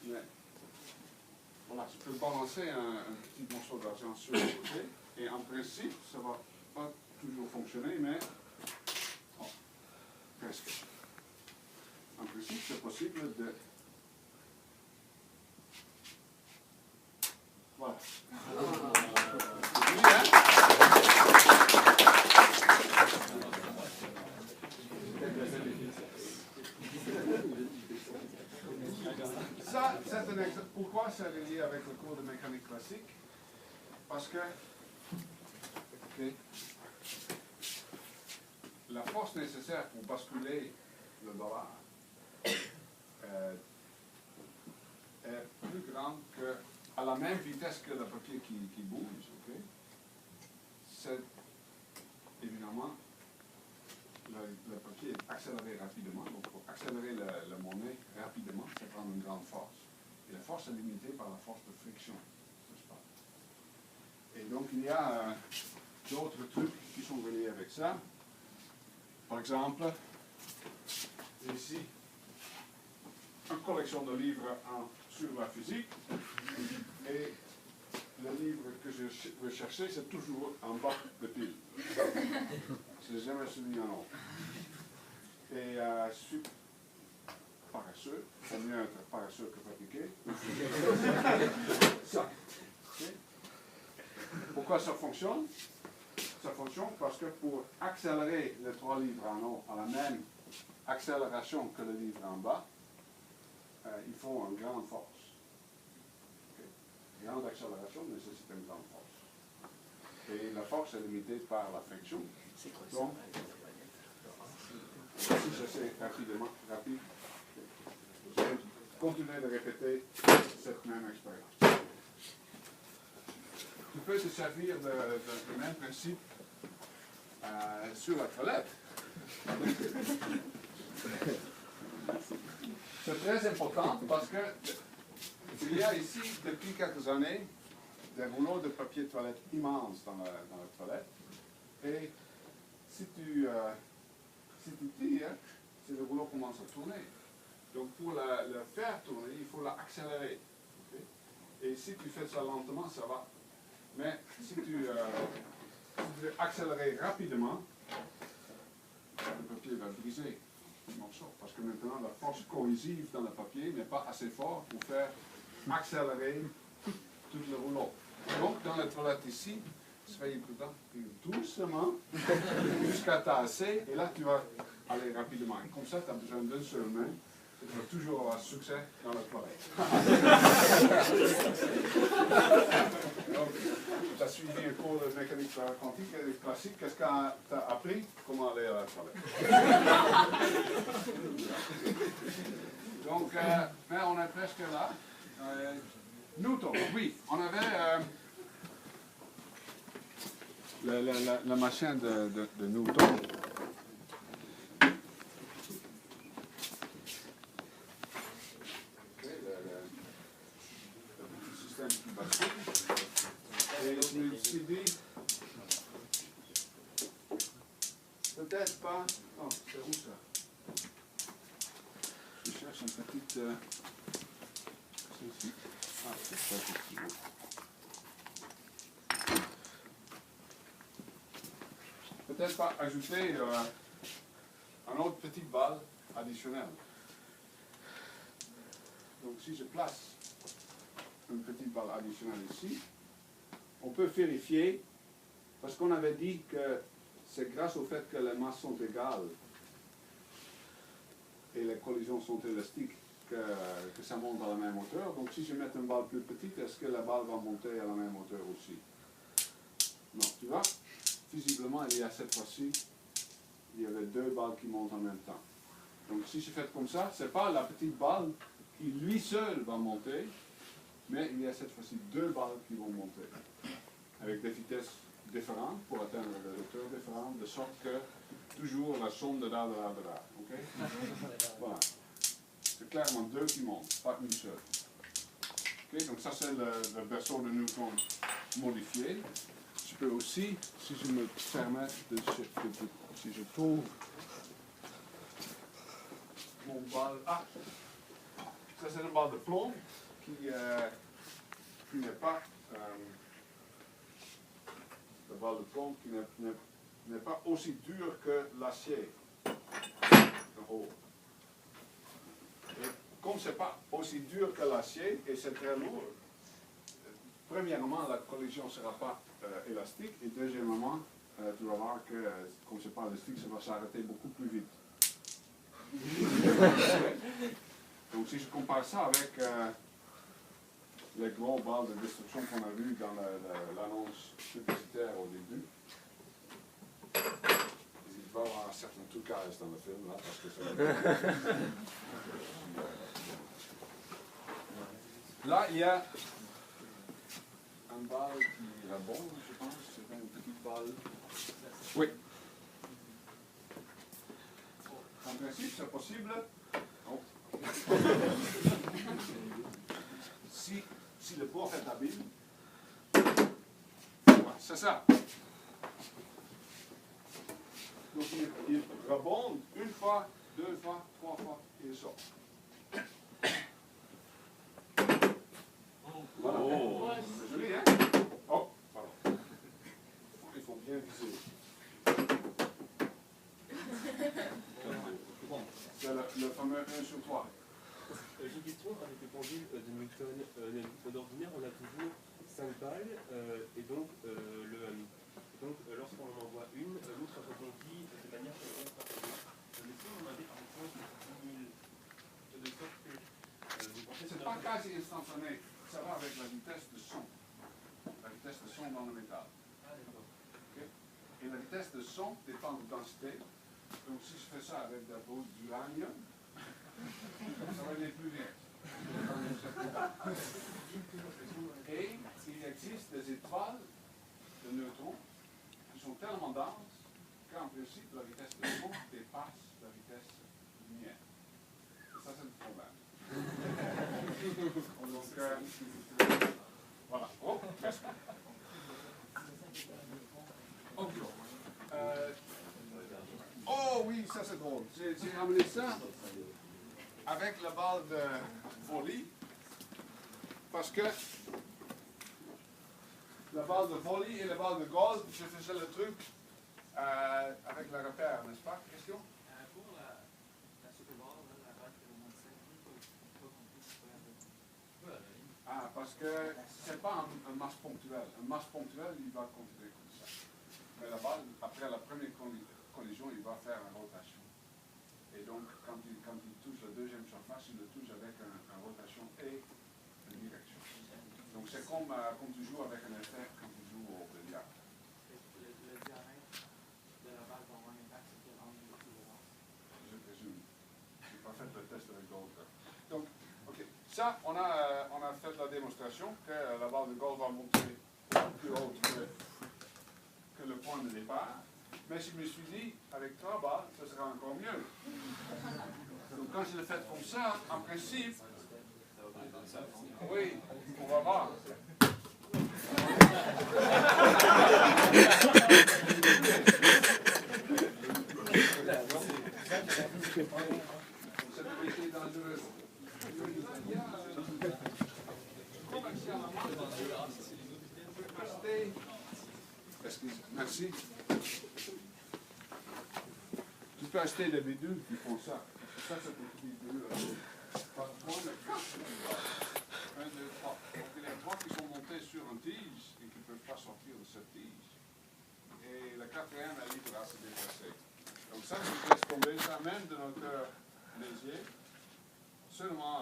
Mais voilà, je peux balancer un petit morceau d'argent sur le côté. Et en principe, ça ne va pas toujours fonctionner, mais oh, presque. En principe, c'est possible de... Voilà. Oui, hein? Ça, c'est un exemple. Pourquoi c'est relié avec le cours de mécanique classique? Parce que la force nécessaire pour basculer le dollar est plus grand que, à la même vitesse que le papier qui bouge, ok? C'est évidemment le papier est accéléré rapidement. Donc pour accélérer la monnaie rapidement, ça prend une grande force. Et la force est limitée par la force de friction, n'est-ce pas? Et donc il y a d'autres trucs qui sont reliés avec ça. Par exemple, ici, une collection de livres sur la physique. Et le livre que je veux chercher, c'est toujours en bas de pile. C'est jamais celui en haut. Et je suis paresseux. C'est mieux être paresseux que fatigué. Ça. Okay. Pourquoi ça fonctionne? Ça fonctionne parce que pour accélérer les 3 livres en haut à la même accélération que le livre en bas, il faut une grande force. Okay. Une grande accélération nécessite une grande force. Et la force est limitée par la friction. Donc, si j'essaie rapide, je vais continuer de répéter cette même expérience. Tu peux te servir du même principe sur la toilette. C'est très important parce que il y a ici, depuis quelques années, des rouleaux de papier toilette immenses dans la toilette. Et si tu tires, le rouleau commence à tourner. Donc pour le faire tourner, il faut l'accélérer. Okay? Et si tu fais ça lentement, ça va. Mais si tu veux accélérer rapidement, le papier va briser le morceau. Parce que maintenant, la force cohésive dans le papier n'est pas assez forte pour faire accélérer tout le rouleau. Donc, dans la toilette ici, soyez prudent, doucement, jusqu'à ta assez, et là, tu vas aller rapidement. Et comme ça, tu as besoin d'une seule main. Et tu vas toujours avoir succès dans la toilette. Donc, tu as suivi un cours de mécanique quantique classique. Qu'est-ce que tu as appris? Comment aller à la toilette. Donc, mais on est presque là. Newton, oui, on avait la machine de Newton. Et je me suis dit, peut-être pas. Oh, c'est où ça? Je cherche une petite. Ceci. Ah, c'est ça que tu veux. Peut-être pas ajouter une autre petite balle additionnelle. Donc si je place une petite balle additionnelle ici, on peut vérifier, parce qu'on avait dit que c'est grâce au fait que les masses sont égales et les collisions sont élastiques que ça monte à la même hauteur. Donc si je mets une balle plus petite, est-ce que la balle va monter à la même hauteur aussi? Non, tu vois? Visiblement, il y a cette fois-ci, il y avait 2 balles qui montent en même temps. Donc si je fais comme ça, ce n'est pas la petite balle qui lui seul va monter, mais il y a cette fois-ci 2 balles qui vont monter, avec des vitesses différentes pour atteindre des hauteurs différentes, de sorte que toujours la somme de là. Okay? Voilà. C'est clairement 2 qui montent, pas une seule. Okay? Donc ça c'est le berceau de Newton modifié. Je peux aussi, si je me permets, si je trouve mon balle. Ah, ça c'est une balle de plomb qui n'est pas la balle de plomb qui n'est pas aussi dure que l'acier en haut. Et comme c'est pas aussi dur que l'acier et c'est très lourd, premièrement la collision ne sera pas élastique et deuxièmement tu vas voir que comme c'est pas élastique ça va s'arrêter beaucoup plus vite. Donc si je compare ça avec les gros balles de destruction qu'on a vues dans l'annonce publicitaire au début, il va y avoir un certain trucage dans le film là parce que ça Là, il y a une balle qui rebondit, je pense. C'est une petite balle. Oui. En principe, c'est possible. Oh. si le port est habile. Voilà, c'est ça. Donc il rebondit une fois, deux fois, trois fois et il sort. Voilà. Oh. C'est joli, hein? Oh, pardon. Il faut bien viser. C'est le fameux 1 sur 3. J'ai une question avec le pendule de Newton. D'ordinaire, on a toujours 5 balles, et donc, lorsqu'on en envoie une, l'autre rebondit de manière mais si on avait par exemple 10 000, de sorte que vous pensez que C'est pas quasi instantané. Ça va avec la vitesse de son. La vitesse de son dans le métal. Ah, d'accord. Okay? Et la vitesse de son dépend de densité. Donc si je fais ça avec de la boule d'uranium, ça va aller plus vite. Et il existe des étoiles de neutrons qui sont tellement denses qu'en principe la vitesse de son dépasse la vitesse lumière. Et ça c'est le problème. Donc, voilà. Oh, merci. Ok. Oh oui, ça c'est drôle. J'ai ramené ça avec la balle de volley. Parce que la balle de volley et la balle de golf, je faisais le truc avec la repère, n'est-ce pas? Question? Pour la Super Bowl, la balle qui est au moins 5 pas qu'on puisse faire Ah, parce que c'est pas un masse ponctuel. Un masse ponctuel, il va continuer comme ça. Mais la balle, après la première collision, il va faire une rotation. Et donc, quand il touche la deuxième surface, il le touche avec une rotation et une direction. Donc, c'est comme tu joues avec un effet quand tu joues au billard. le diamètre de la balle va avoir un impact sur quel angle de tolérance. Je présume. Je n'ai pas fait le test avec d'autres. Donc, ok. Ça, on a fait la démonstration que la balle de golf va monter plus haut que le point de départ. Mais je me suis dit, avec 3 balles, ça sera encore mieux. Donc quand je le fais comme ça, en principe, oui, on va voir. C'est un métier dangereux. Merci. Tu peux acheter des bidules qui font ça. Ça, c'est des bidules. Par contre, 1, 2, 3. Donc, il y a 3 qui sont montés sur une tige et qui ne peuvent pas sortir de cette tige. Et la 4e, elle libre à se déplacer. Donc ça, si je laisse tomber, ça même de notre léger, seulement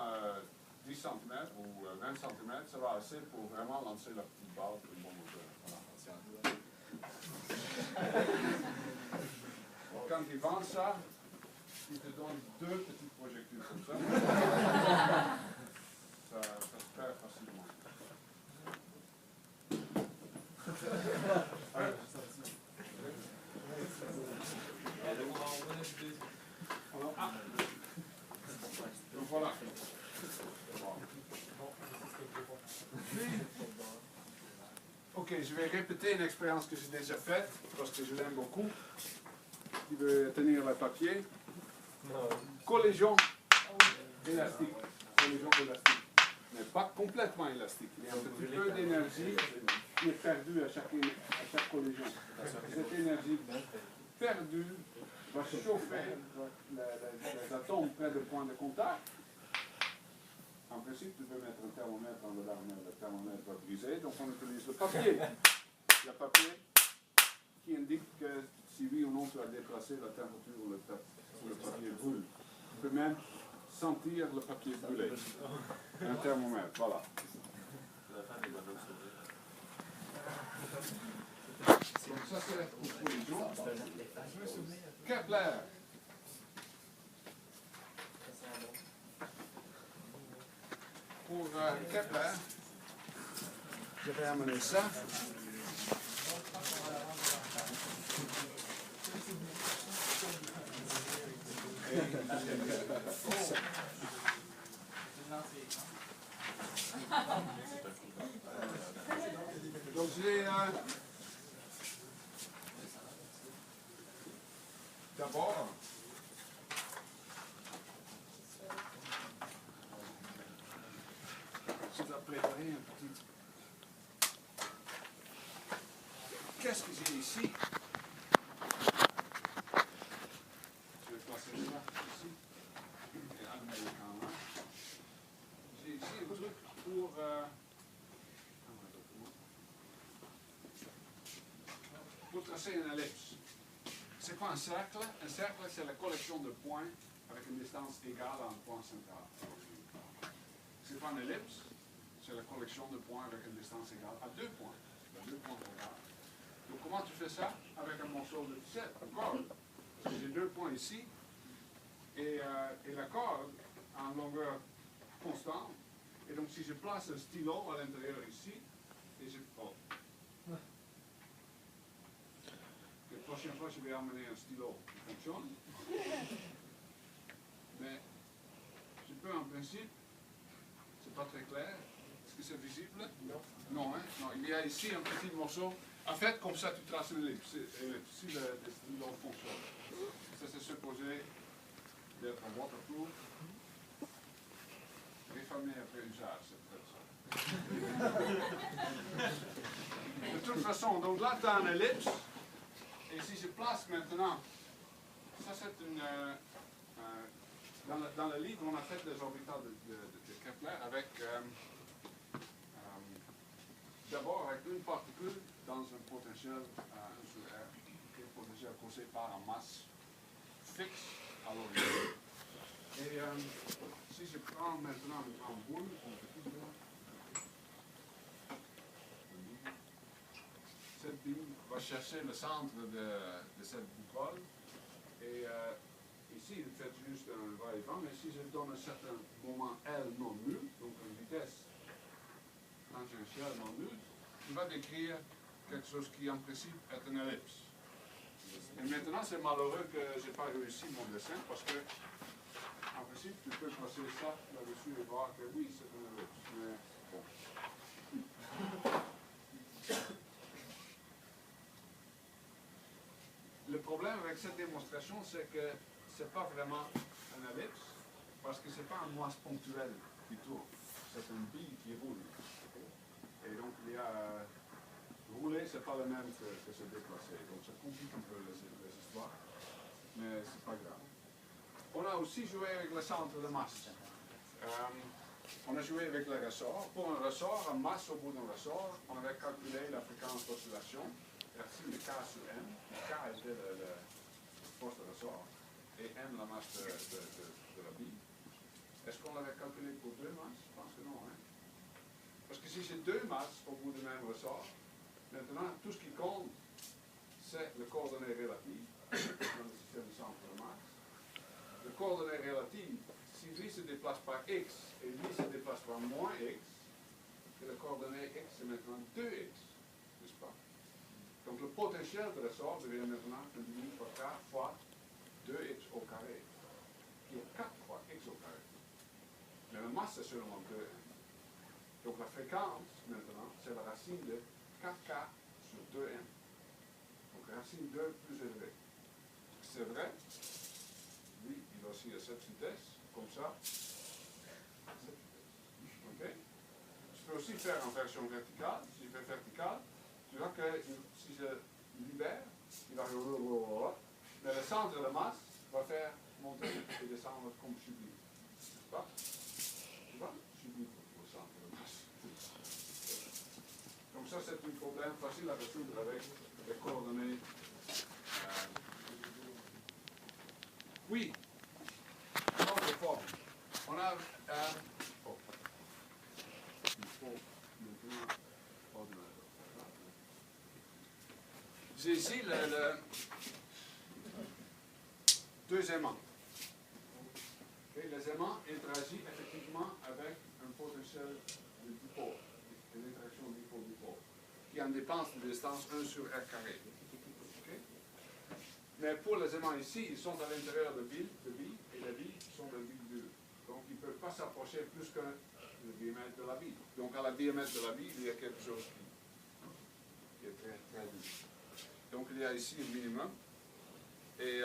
10 cm ou 20 cm, ça va assez pour vraiment lancer la petite balle pour le bon moteur. Voilà. Quand ils vendent ça, ils te donnent 2 petits projectiles comme ça. Ça se perd facilement. Donc voilà. Ok, je vais répéter une expérience que j'ai déjà faite, parce que je l'aime beaucoup. Qui veut tenir le papier. Collision élastique. Collision élastique. Mais pas complètement élastique. Il y a un petit peu d'énergie qui est perdue à chaque collision. Cette énergie perdue va chauffer les atomes près du point de contact. En principe, tu peux mettre un thermomètre dans de l'armure, le thermomètre va briser, donc on utilise le papier. Le papier qui indique que si oui ou non tu as déplacé la température ou le papier brûle. Tu peux même sentir le papier brûler. Un thermomètre, voilà. Donc ça c'est pour collision. Kepler. pour Kepler, je vais amener ça. Donc j'ai d'abord je dois préparer un petit. Qu'est-ce que j'ai ici? Je vais placer ça ici et allumer la caméra. J'ai ici un truc pour tracer une ellipse. C'est quoi un cercle? Un cercle, c'est la collection de points avec une distance égale à un point central. C'est quoi une ellipse? C'est la collection de points avec une distance égale à 2 points. 2 points égales. Donc comment tu fais ça? Avec un morceau de 17, une corde. Parce que j'ai 2 points ici, et la corde a une longueur constante. Et donc si je place un stylo à l'intérieur ici, et je... Oh. La prochaine fois, je vais amener un stylo qui fonctionne. Mais je peux en principe, c'est pas très clair. Est-ce que c'est visible? Non. Non, hein? Non, il y a ici un petit morceau. En fait, comme ça, tu traces une ellipse. Si le stylo fonctionne. Ça, c'est supposé d'être un waterproof. Réformé après usage, c'est peut-être ça. De toute façon, donc là, tu as une ellipse. Et si je place maintenant, ça c'est une... dans le livre, on a fait des orbitales de Kepler avec... d'abord avec une particule dans un potentiel 1 sur R, qui est un potentiel causé par une masse fixe à l'origine. Et si je prends maintenant une grande boule, une petite boule, cette boule va chercher le centre de cette boucle. Et ici, il fait juste un va-et-vient, mais si je donne un certain moment L non nul, donc une vitesse tangentielle non nulle, il va décrire quelque chose qui en principe est une ellipse. Et maintenant, c'est malheureux que je n'ai pas réussi mon dessin parce que, en principe, tu peux passer ça là-dessus et voir que oui, c'est une ellipse. Mais bon. Le problème avec cette démonstration, c'est que ce n'est pas vraiment une ellipse parce que ce n'est pas une masse ponctuelle qui tourne. C'est une bille qui roule. Et donc, il y a rouler, c'est pas le même que se déplacer. Donc, ça complique un peu les histoires. Mais c'est pas grave. On a aussi joué avec le centre de masse. On a joué avec le ressort. Pour un ressort, en masse au bout d'un ressort, on avait calculé la fréquence d'oscillation, racine de K sur M. K était la force de ressort et M la masse de la bille. Est-ce qu'on l'avait calculé pour 2 masses? Je pense que non. Hein? Parce que si j'ai 2 masses au bout du même ressort, maintenant tout ce qui compte, c'est le coordonnée relative dans le système de centre de masse. Le coordonnée relative, si lui se déplace par x et lui se déplace par moins x, et le coordonnée x c'est maintenant 2x, n'est-ce pas? Donc le potentiel de ressort devient maintenant 1 demi par k fois 2x au carré, qui est 4 fois x au carré. Mais la masse c'est seulement 2. Donc la fréquence maintenant, c'est la racine de 4k sur 2m. Donc racine 2 plus élevée. C'est vrai, lui, il oscille à cette vitesse, comme ça. Ok? Je peux aussi faire en version verticale. Si je fais verticale, tu vois que si je libère, il va mais le centre de la masse va faire monter et descendre comme sublim. N'est-ce pas? Tu vois? Sublim au centre de la masse. Donc ça, c'est un problème facile à résoudre avec les coordonnées. Oui, autre forme. On a... oh. Il faut maintenant ordinateur. J'ai ici le deuxième angle. Okay. Et les aimants interagissent effectivement avec un potentiel de dipôle, une interaction dipôle-dipôle, qui en dépense de distance 1 sur R carré. Okay? Mais pour les aimants ici, ils sont à l'intérieur de billes, et les billes sont de billes dures. Donc ils ne peuvent pas s'approcher plus que le diamètre de la bille. Donc à la diamètre de la bille, il y a quelque chose qui est très, très dur. Donc il y a ici un minimum. Et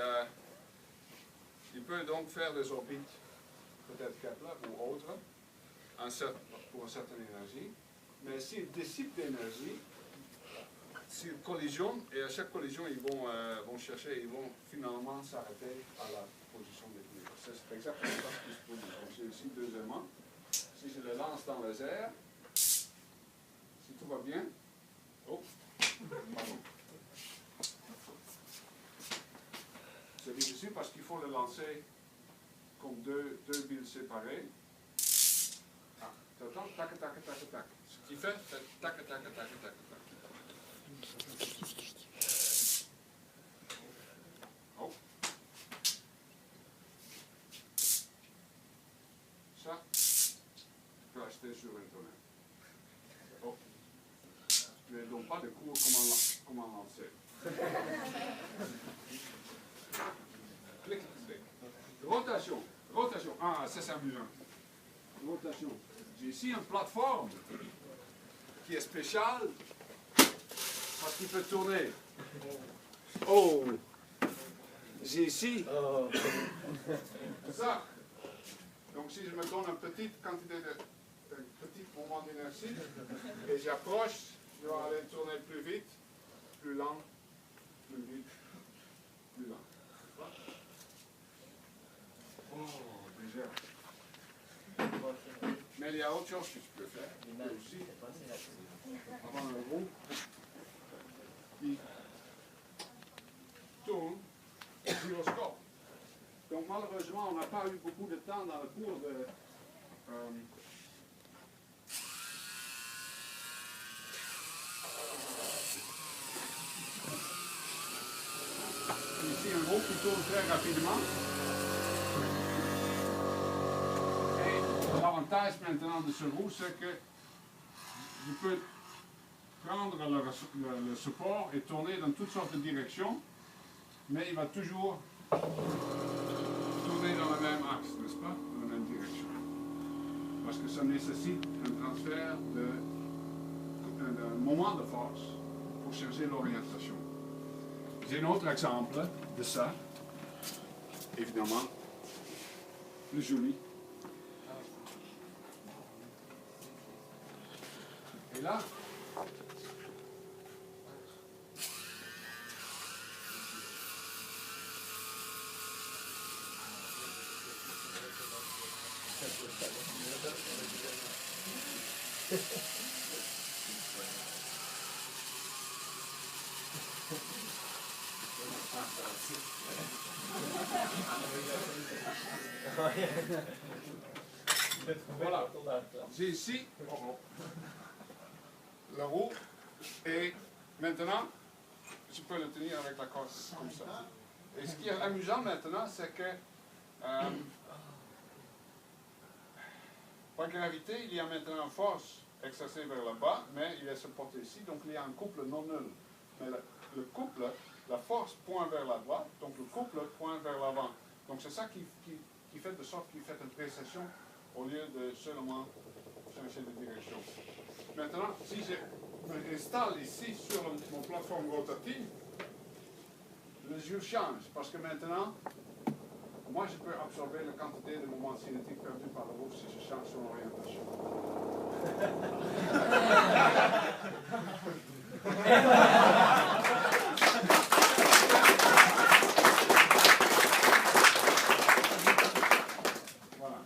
il peut donc faire des orbites, peut-être Kepler ou autres, pour une certaine énergie. Mais s'il dissipe d'énergie, s'ils collisionnent, et à chaque collision, ils vont chercher, ils vont finalement s'arrêter à la position d'équilibre. C'est exactement ça ce qui se produit. Donc j'ai ici deux aimants. Si je les lance dans les airs, si tout va bien, oh, pardon. C'est difficile parce qu'il faut le lancer comme deux billes séparées. Ah, t'attends, tac, tac, tac, tac. Ce qu'il fait tac, tac, tac, tac, tac, tac. Oh. Ça, tu peux acheter sur Internet. Oh. Je n'ai donc pas de cours comment lancer. Clic, clic. Rotation. Rotation. Ah, ça c'est amusant. Rotation. J'ai ici une plateforme qui est spéciale parce qu'il peut tourner. Oh! J'ai ici ça. Donc si je me donne une petite quantité un petit moment d'inertie et j'approche, je vais aller tourner plus vite, plus lent, plus vite, plus lent. Oh, déjà. Mais il y a autre chose que tu peux faire. Tu peux aussi avoir un roue qui tourne au gyroscope. Donc malheureusement, on n'a pas eu beaucoup de temps dans le cours de ici un roue qui tourne très rapidement. Et l'avantage maintenant de ce roue, c'est que je peux prendre le support et tourner dans toutes sortes de directions, mais il va toujours tourner dans le même axe, n'est-ce pas? Dans la même direction. Parce que ça nécessite un transfert d'un moment de force pour changer l'orientation. J'ai un autre exemple de ça, évidemment, plus joli. Et là, voilà, j'ai ici la roue et maintenant je peux le tenir avec la corde comme ça. Et ce qui est amusant maintenant, c'est que par gravité, il y a maintenant une force exercée vers le bas, mais il y a ce porté ici, donc il y a un couple non nul. Mais le couple, la force pointe vers la droite, donc le couple pointe vers l'avant. Donc c'est ça qui fait de sorte qu'il fait une précession au lieu de seulement changer de direction. Maintenant, si je m'installe ici sur mon plateforme rotative, le jeu change, parce que maintenant, moi je peux absorber la quantité de moments cinétiques perdus par le roue si je change son orientation. Voilà.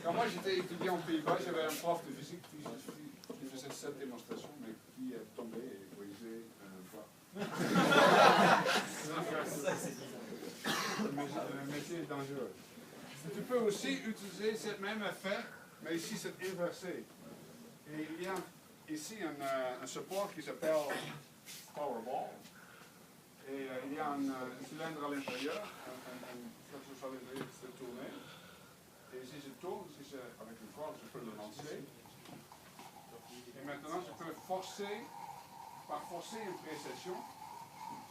Quand moi j'étais étudiant aux Pays-Bas, j'avais un prof de physique qui faisait cette démonstration, mais qui est tombé et brisé une fois. Le métier est dangereux. Tu peux aussi utiliser ce même effet, mais ici c'est inversé. Et il y a ici un support qui s'appelle Powerball. Et il y a un cylindre à l'intérieur, quelque chose à l'intérieur qui se tourne. Et si je tourne, avec une corde, je peux le lancer. Et maintenant, je peux forcer, par forcer une précession,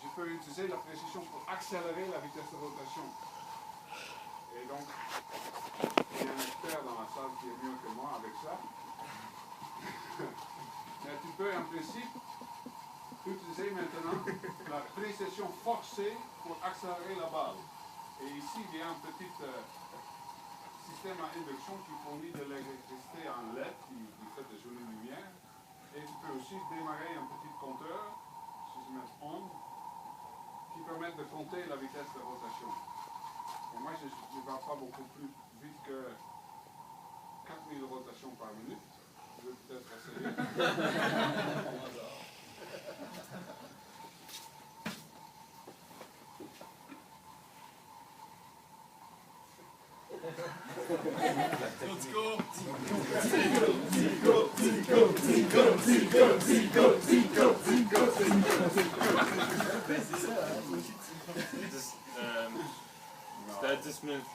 je peux utiliser la précession pour accélérer la vitesse de rotation. Et donc, il y a un expert dans la salle qui est mieux que moi avec ça. Mais tu peux en principe utiliser maintenant la précession forcée pour accélérer la balle. Et ici, il y a un petit système à induction qui fournit de l'électricité en LED qui fait de jolies lumières. Et tu peux aussi démarrer un petit compteur, si je mets on, qui permet de compter la vitesse de rotation. Et moi, je ne vais pas beaucoup plus vite que 4000 rotations par minute. Je vais peut-être essayer. Let's go! C'était 10 minutes.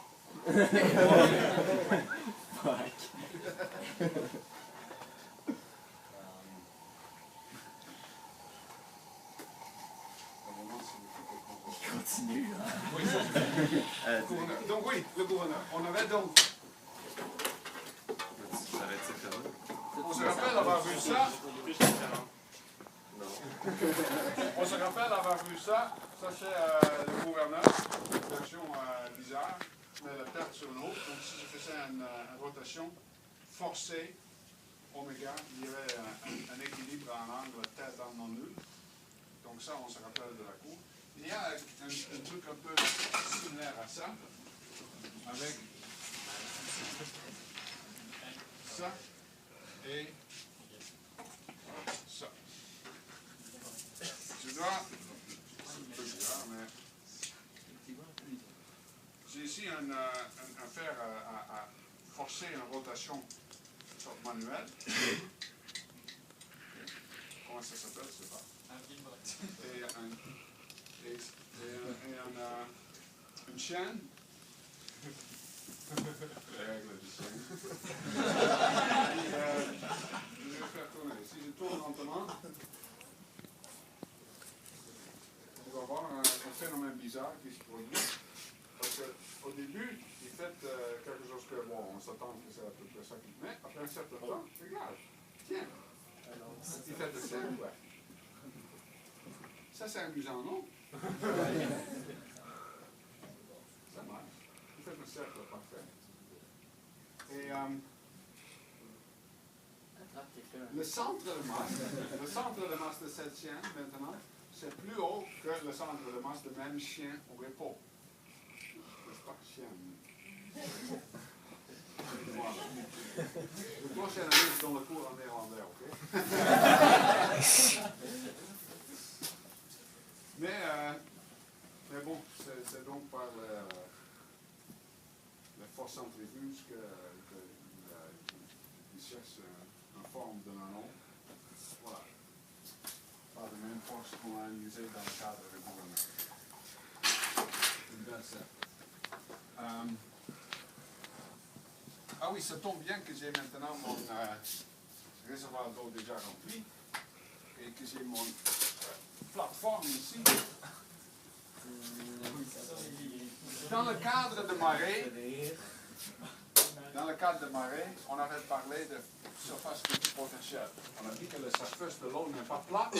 Continue. Oui, donc oui, le gouverneur. On avait donc, on se rappelle avoir vu ça. On se rappelle avoir vu ça. Ça c'est le gouverneur, version bizarre, mais la tête sur l'autre. Donc si je faisais une rotation forcée, oméga, il y avait un équilibre en angle tête en non nul. Donc ça, on se rappelle de la cour. Il y a un truc un peu similaire à ça, avec ça et ça. Tu dois, c'est un peu bizarre, mais j'ai ici un fer à forcer une rotation manuelle. Comment ça s'appelle, je ne sais pas. Une chaîne. Les règles du chaîne. Je vais faire tourner. Si je tourne lentement, on va voir un phénomène bizarre qui se produit. Parce qu'au début, il fait quelque chose que, bon, on s'attend que c'est à peu près ça qu'il met. Après un certain temps, regarde, tiens, il fait le cercle. Ouais. Ça, c'est amusant, non? Ça marche. Il fait le cercle parfait. Et le centre de masse de cette chienne, maintenant, c'est plus haut que le centre de masse de même chien au repos. N'est-ce pas, chien? Voilà. Le prochain année, dans le cours en néerlandais, ok? Mais bon, c'est donc par les forces centrifuges qu'il cherche une forme de nanon. Voilà. Pas de même force qu'on a utilisée dans le cadre du gouvernement. Une belle scène. Ah oui, ça tombe bien que j'ai maintenant mon réservoir d'eau déjà rempli et que j'ai mon plateforme ici. Dans le cadre de marée, on avait parlé de surface potentielle. On a dit que la surface de l'eau n'est pas plate,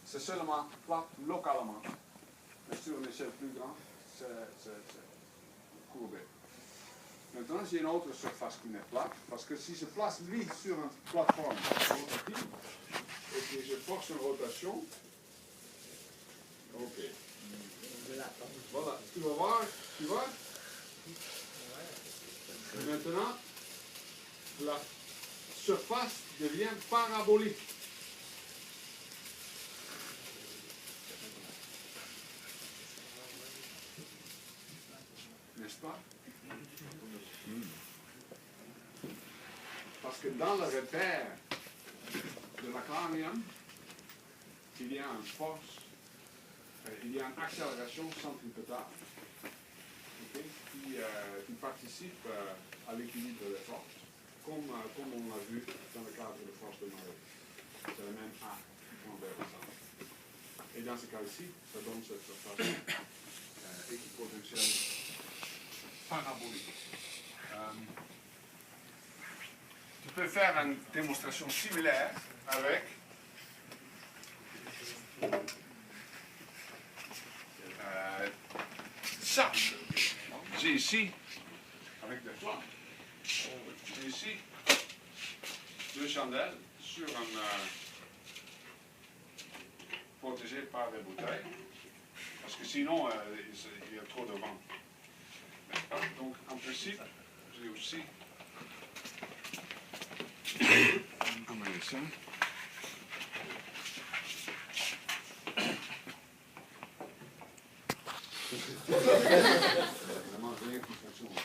c'est seulement plate localement. Mais sur une échelle plus grande, c'est courbé. Maintenant, j'ai une autre surface qui n'est plate, parce que si je place lui sur une plateforme rotative, et que je force une rotation, ok. Voilà, tu vas voir, tu vois? Et maintenant, la surface devient parabolique. N'est-ce pas? Parce que dans le repère de l'acarium, il y a une force il y a une accélération centripétale qui participe à l'équilibre de l'effort, comme on l'a vu dans le cadre de force de marée. C'est le même A qui prend vers le centre. Et dans ce cas-ci, ça donne cette surface équipotentielle parabolique. Tu peux faire une démonstration similaire avec ça. J'ai ici, avec des flammes, j'ai ici deux chandelles sur un protégé par des bouteilles, parce que sinon il y a trop de vent. Donc en principe, j'ai aussi un magicien. Vraiment rien qui fonctionne.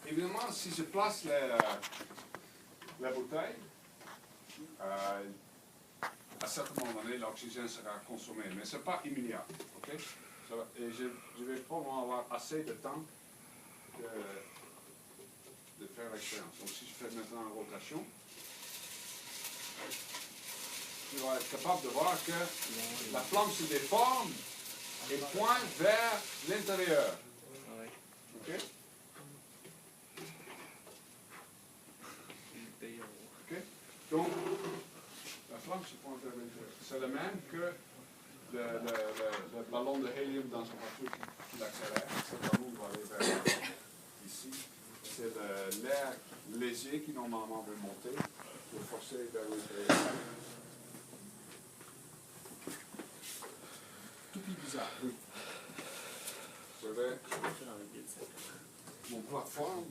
Évidemment, si je place la bouteille, à certain moment donné, l'oxygène sera consommé, mais ce n'est pas immédiat. Okay? Et je vais probablement avoir assez de temps de faire l'expérience. Donc si je fais maintenant une rotation, tu vas être capable de voir que la flamme se déforme et pointe vers l'intérieur. Okay? Okay? Donc, la flamme se pointe vers l'intérieur. C'est le même que le ballon de hélium dans un bateau qui l'accélère. Ce ballon va aller vers ici. C'est l'air léger qui normalement veut monter pour forcer vers l'intérieur. Tout est bizarre. Oui. Vous savez, mon plateforme.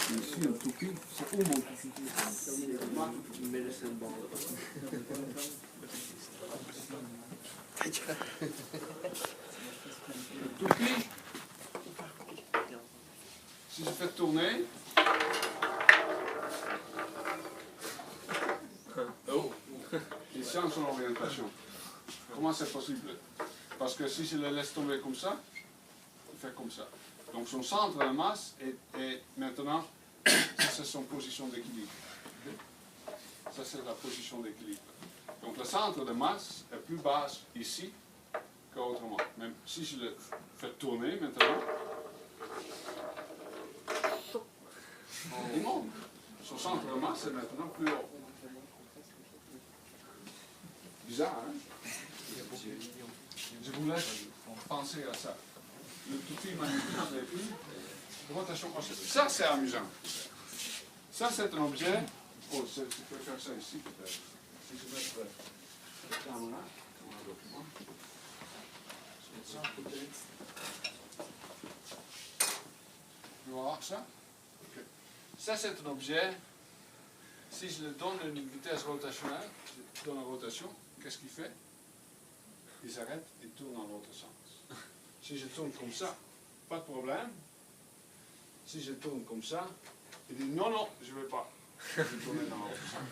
Ici, un toupie, c'est où mon toupie? Medicine ball. Le toupie, si je fais tourner, il change son orientation. Comment c'est possible? Parce que si je le laisse tomber comme ça, il fait comme ça. Donc son centre de masse est maintenant, ça c'est son position d'équilibre. Ça c'est la position d'équilibre. Donc le centre de masse est plus bas ici qu'autrement. Même si je le fais tourner maintenant, il monte. Son centre de masse est maintenant plus haut. Bizarre, hein? Je vous laisse penser à ça. Le toupie manipule les plus. Rotation osseuse. Ça, c'est amusant. Ça, c'est un objet. Oh, je peux faire ça ici, peut-être. Si je mets le caméra, un document. Je mets ça, peut-être. Tu vas voir ça? Okay. Ça, c'est un objet. Si je lui donne une vitesse rotationnelle, je donne une rotation, qu'est-ce qu'il fait? Il s'arrête et tourne dans l'autre sens. Si je tourne comme ça, pas de problème. Si je tourne comme ça, il dit non, non, je ne veux pas. Je vais tourner dans l'autre sens.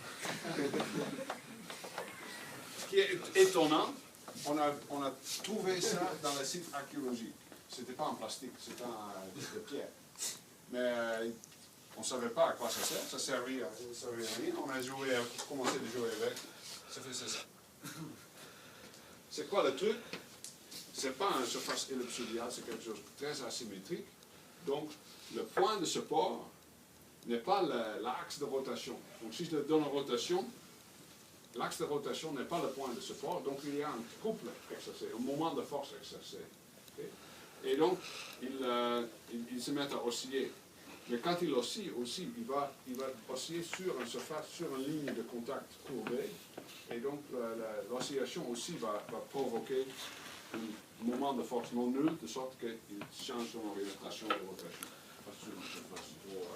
Ce qui est étonnant, on a trouvé ça dans le site archéologique. Ce n'était pas en plastique, c'était en pierre. Mais on ne savait pas à quoi ça sert. Ça servait à rien. On a commencé à jouer avec. Ça faisait ça. C'est quoi le truc? Ce n'est pas une surface ellipsoïdale, c'est quelque chose de très asymétrique. Donc, le point de support n'est pas l'axe de rotation. Donc, si je le donne en rotation, l'axe de rotation n'est pas le point de support. Donc, il y a un couple exercé, un moment de force exercé. Okay? Et donc, il se met à osciller. Mais quand il oscille aussi, il va osciller sur une surface, sur une ligne de contact courbée. Et donc, l'oscillation aussi va provoquer un moment de force non nul, de sorte qu'il change son orientation de rotation. Pas sur une surface trop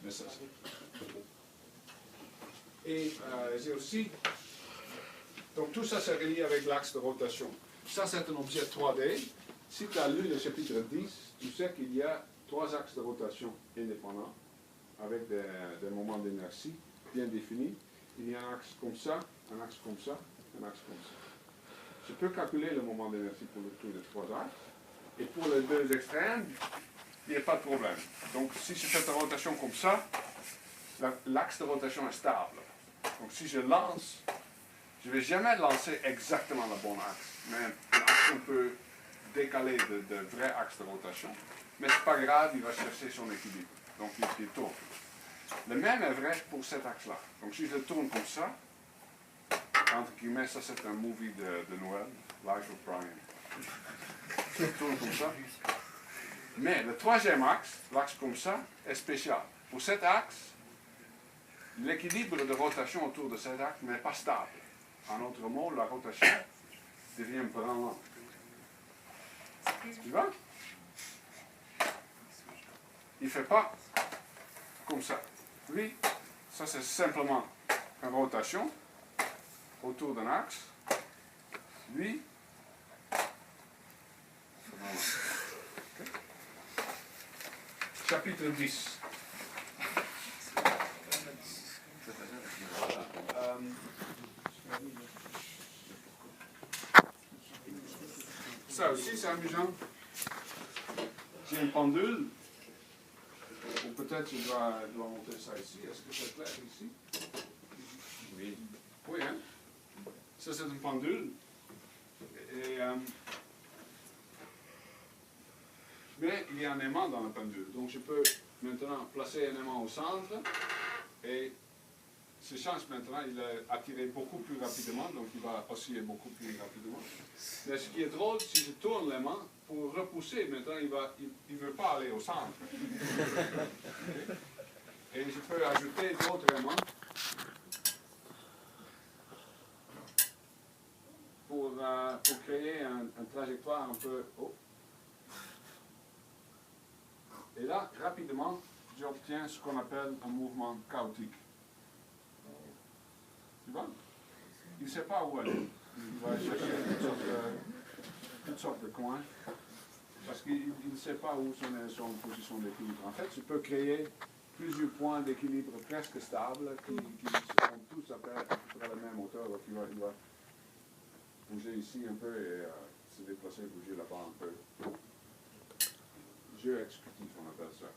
mais ça, Et j'ai aussi... Donc tout ça, c'est relié avec l'axe de rotation. Ça, c'est un objet 3D. Si tu as lu le chapitre 10, tu sais qu'il y a 3 axes de rotation indépendants, avec des moments d'inertie bien définis. Il y a un axe comme ça, un axe comme ça, un axe comme ça. Je peux calculer le moment d'inertie pour tous les 3 axes. Et pour les 2 extrêmes, il n'y a pas de problème. Donc si je fais la rotation comme ça, l'axe de rotation est stable. Donc si je lance, je ne vais jamais lancer exactement le bon axe. Mais un axe qu'on peut décaler de vrai axe de rotation. Mais ce n'est pas grave, il va chercher son équilibre. Donc il tourne. Le même est vrai pour cet axe-là. Donc si je tourne comme ça, entre guillemets, ça c'est un movie de Noël, Life of Brian. Je tourne comme ça. Mais le 3e axe, l'axe comme ça, est spécial. Pour cet axe, l'équilibre de rotation autour de cet axe n'est pas stable. En d'autres mots, la rotation devient branlante. Tu vois? Il ne fait pas comme ça. Lui, ça c'est simplement une rotation autour d'un axe. Lui, okay. Chapitre 10. Ça aussi, c'est amusant. J'ai une pendule. Ou peut-être je dois monter ça ici. Est-ce que c'est clair ici? Oui. Oui, hein? Ça, c'est une pendule. Et, mais il y a un aimant dans la pendule. Donc, je peux maintenant placer un aimant au centre. Et ce change maintenant, il est attiré beaucoup plus rapidement. Donc, il va osciller beaucoup plus rapidement. Mais ce qui est drôle, si je tourne l'aimant, pour repousser, maintenant, il ne veut pas aller au centre. Et je peux ajouter d'autres aimants pour créer une trajectoire un peu haut. Et là, rapidement, j'obtiens ce qu'on appelle un mouvement chaotique. Tu vois? Il ne sait pas où aller. Il va chercher toutes sortes de coins. Parce qu'il ne sait pas où son position d'équilibre. En fait, je peux créer plusieurs points d'équilibre presque stables qui sont tous à peu près la même hauteur. Donc il va bouger ici un peu et se déplacer, bouger là-bas un peu. Jeu exécutif, on appelle ça.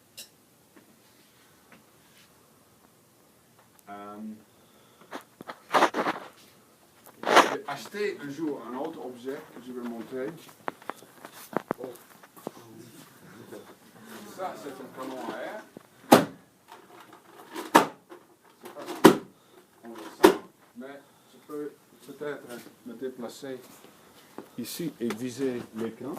J'ai acheté un jour un autre objet que je vais montrer. Ça, c'est un canon à air. C'est pas si on le sent, mais je peux peut-être me déplacer ici et viser l'écran.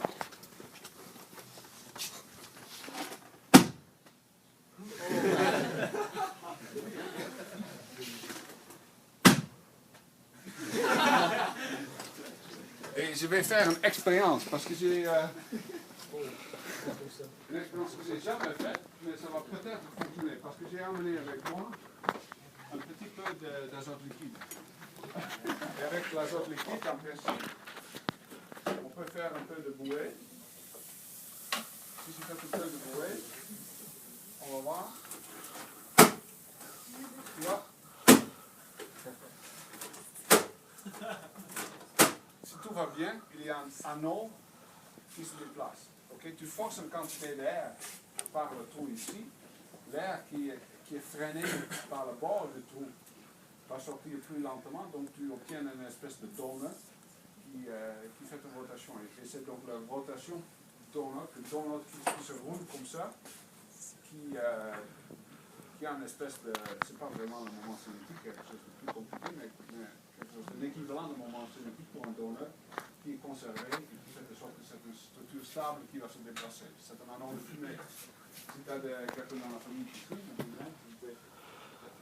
Et je vais faire une expérience parce que j'ai une expérience que je n'ai jamais faite, mais ça va peut-être fonctionner parce que j'ai amené avec moi un petit peu d'azote liquide. Et avec l'azote liquide, en principe, on peut faire un peu de bouée. Si je fais un peu de bouée, on va voir. Tu vois? Si tout va bien, il y a un anneau qui se déplace. Okay? Tu forces une quantité d'air par le trou ici. L'air qui est freiné par le bord du trou va sortir plus lentement, donc tu obtiens une espèce de donut qui fait une rotation. Et c'est donc la rotation donut, le donut qui se roule comme ça, qui a une espèce de, c'est pas vraiment un moment cinétique, quelque chose de plus compliqué, mais quelque chose de l'équivalent de moment cinétique pour un donut qui est conservé et qui fait de sorte que c'est une structure stable qui va se déplacer. C'est un anneau de fumée. Si tu as quelqu'un dans la famille qui fume, tu peux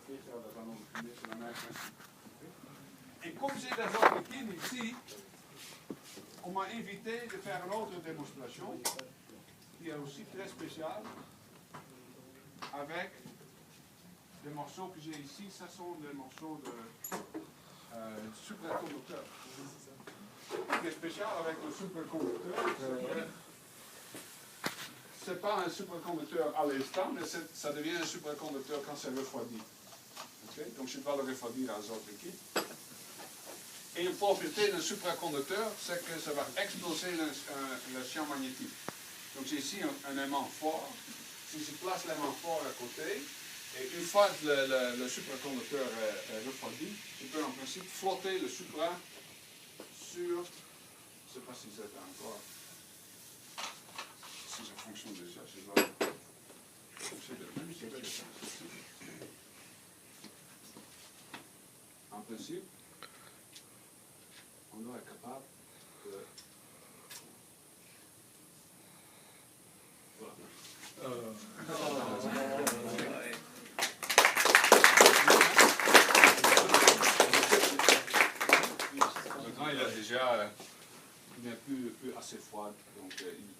faire des anneaux de fumée sur la même principe. Et comme j'ai des autres liquides ici, on m'a invité de faire une autre démonstration qui est aussi très spéciale avec les morceaux que j'ai ici, ça sont des morceaux de superconducteurs. Ce qui est spécial avec le superconducteur, c'est pas un superconducteur à l'instant, mais ça devient un superconducteur quand c'est refroidi. Okay? Donc je dois le refroidir à azote liquide. Et une propriété d'un supraconducteur, c'est que ça va exploser le champ magnétique. Donc j'ai ici un aimant fort. Si je place l'aimant fort à côté, et une fois que le supraconducteur est refroidi, je peux en principe flotter le supra sur, je ne sais pas si c'est encore, si ça fonctionne déjà, je dois, c'est de même, en principe, on doit être capable de, Maintenant, il n'est plus assez froid, donc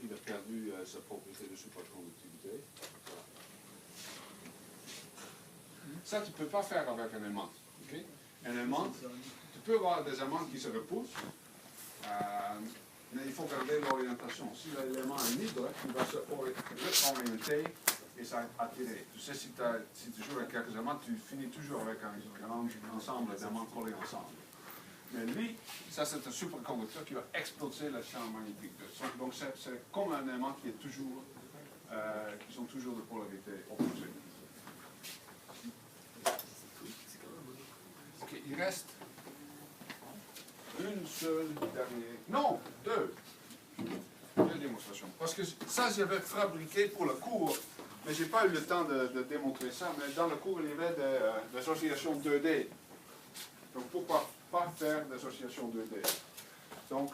il a perdu sa propriété de superconductivité. Ça, tu ne peux pas faire avec un aimant. Okay? Un aimant, tu peux avoir des aimants qui se repoussent, mais il faut garder l'orientation. Si l'élément est libre, il va se réorienter et s'attirer. Tu sais, si tu joues avec quelques aimants, tu finis toujours avec un ensemble d'aimants collés ensemble. Mais lui, ça c'est un superconducteur qui va exploser le champ magnétique. Donc c'est comme un aimant qui est toujours, qui sont toujours de polarité opposée. Okay, il reste une seule dernière, non, deux démonstrations. Parce que ça j'avais fabriqué pour le cours, mais je n'ai pas eu le temps de démontrer ça, mais dans le cours il y avait des associations 2D. Donc pourquoi pas faire d'association 2D? Donc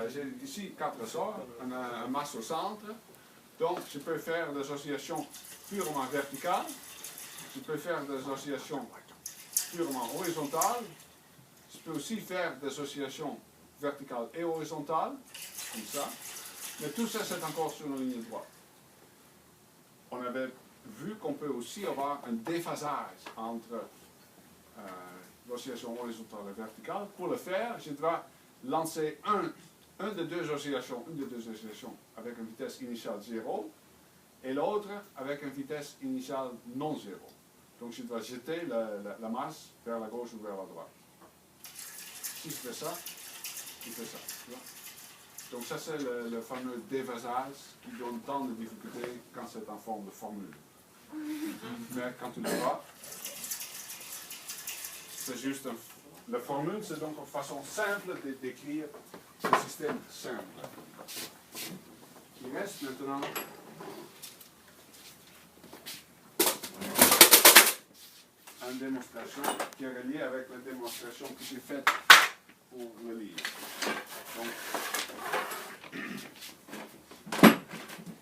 j'ai ici 4 ressorts, un masse au centre, donc je peux faire des associations purement verticales, je peux faire des associations purement horizontales, je peux aussi faire des associations verticales et horizontales, comme ça, mais tout ça c'est encore sur une ligne droite. On avait vu qu'on peut aussi avoir un déphasage entre l'oscillation horizontale et verticale. Pour le faire, je dois lancer une des deux oscillations avec une vitesse initiale 0 et l'autre avec une vitesse initiale non 0. Donc je dois jeter la masse vers la gauche ou vers la droite. Si je fais ça, je fais ça. Tu vois? Donc ça c'est le fameux déphasage qui donne tant de difficultés quand c'est en forme de formule. Mais quand tu le vois, c'est juste la formule, c'est donc une façon simple de décrire ce système simple. Il reste maintenant une démonstration qui est reliée avec la démonstration que j'ai faite pour le livre. Donc,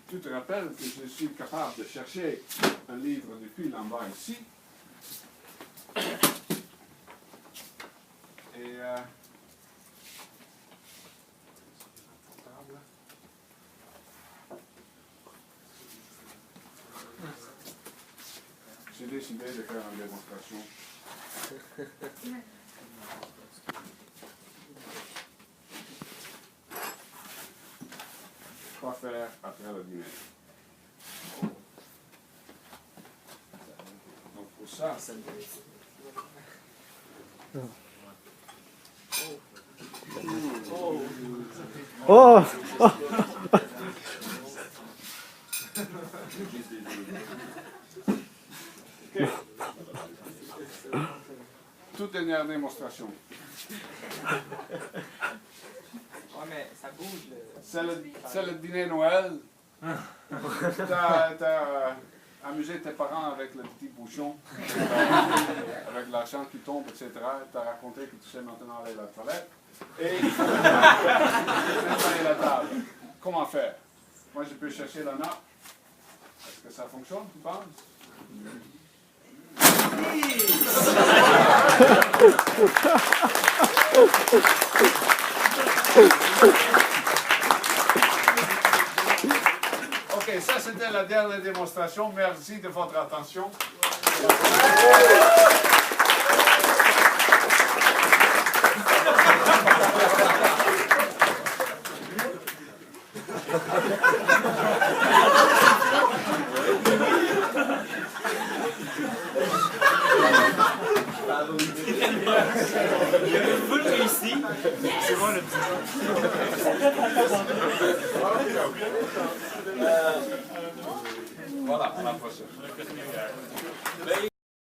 tu te rappelles que je suis capable de chercher un livre depuis en bas ici. Et j'ai décidé de faire une démonstration. Quoi faire après le dîner? Donc pour ça, Oh! Okay. Toute dernière démonstration. Ouais, mais ça bouge. C'est le dîner Noël. T'as amusé tes parents avec le petit bouchon, avec l'argent qui tombe, etc. T'as raconté que tu sais maintenant aller à la toilette. Et il faut nettoyer la table. Comment faire? Moi, je peux chercher la nappe. Est-ce que ça fonctionne, tu penses? Ok. Ok, ça c'était la dernière démonstration. Merci de votre attention. Full réussi. C'est bon le petit. Voilà, à la prochaine.